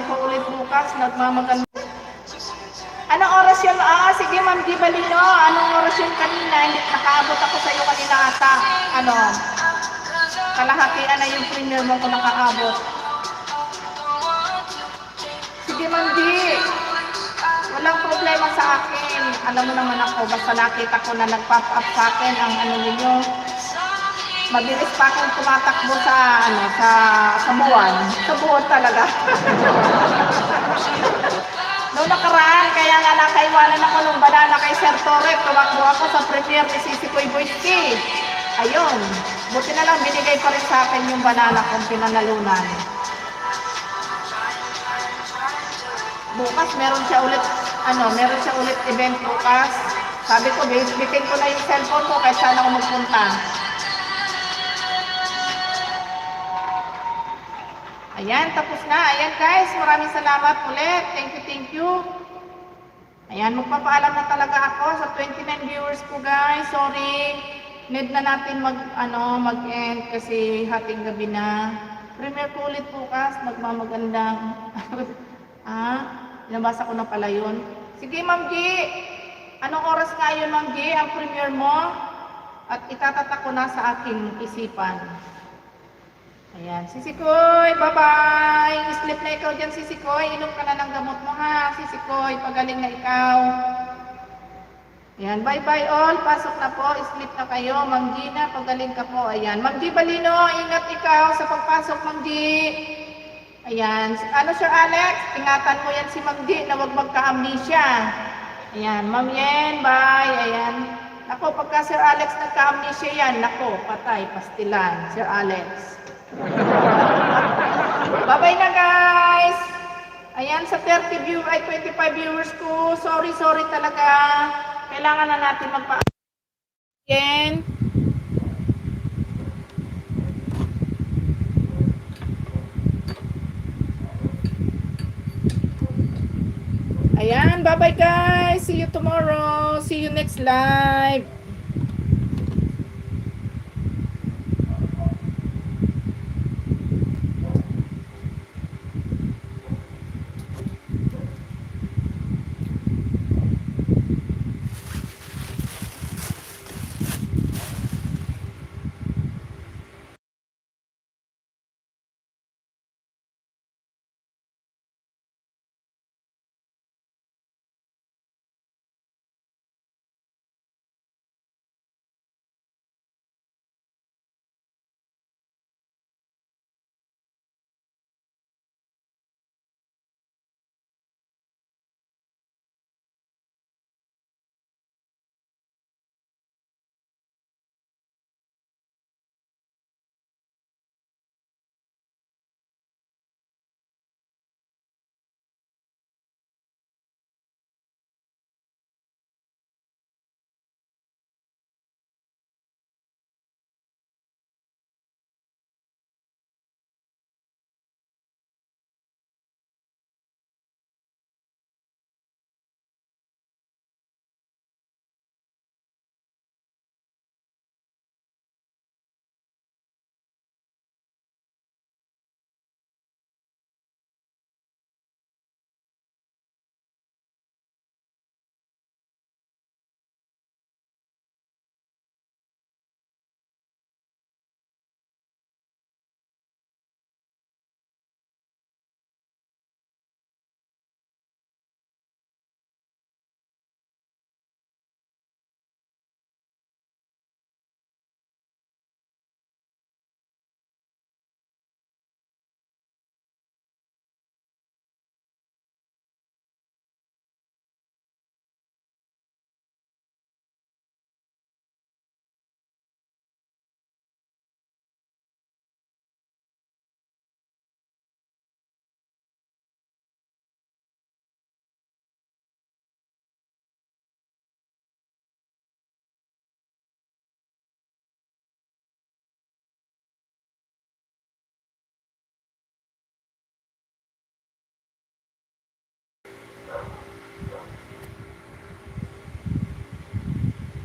Paulit bukas, nagmamaganda. Anong oras yun? Sige Ma'am Gibalino. Anong oras yun kanina? Hindi, nakaabot ako sa iyo kanina ata. Kalahatian na yung premiere mo kung nakaabot. Sige Ma'am G. Walang problema sa akin. Alam mo naman ako, basta nakita ko na nag-pop up sa akin ang ninyo. Mabilis pa akong tumatakbo sa buwan. Sa buwan talaga. Noong nakaraan, kaya nga nakaiwanan ako ng banana kay Sir Torre. Tumakbo ako sa premiere ni Sisi Koy Boyski. Ayun. Buti na lang binigay pa rin sa akin yung banana kong pinanalunan. Bukas meron siya ulit event bukas. Sabi ko, bitin ko na yung cellphone ko kahit saan ako magpunta. Ayan, tapos na. Ayan guys, maraming salamat ulit. Thank you, thank you. Ayan, magpapaalam na talaga ako sa 29 viewers ko guys. Sorry. Need na natin mag-end kasi hating gabi na. Premiere ko ulit bukas, magmamagandang. Nabasa ko na pala yun. Sige, Ma'am G. Anong oras nga yun, Ma'am G, ang premiere mo? At itatatak ko na sa aking isipan. Ayan, Sisikoy, bye-bye. Sleep na ikaw dyan, Sisikoy. Inom ka na ng gamot mo, ha? Sisikoy, pagaling na ikaw. Ayan, bye-bye all. Pasok na po, sleep na kayo. Ma'am Gina, pagaling ka po. Ayan, Ma'am G Balino, ingat ikaw sa pagpasok, Ma'am G. Ayan, Sir Alex, ingatan mo yan si Ma'am G na huwag magka-amnesia. Ayan, Ma'am Yen, bye. Ayan. Ako, pagka Sir Alex nagka-amnesia yan, nako, patay, pastilan, Sir Alex. Bye-bye na guys. Ayan, sa 25 viewers ko. Sorry talaga. Kailangan na natin again. Ayan, bye-bye guys. See you tomorrow. See you next live.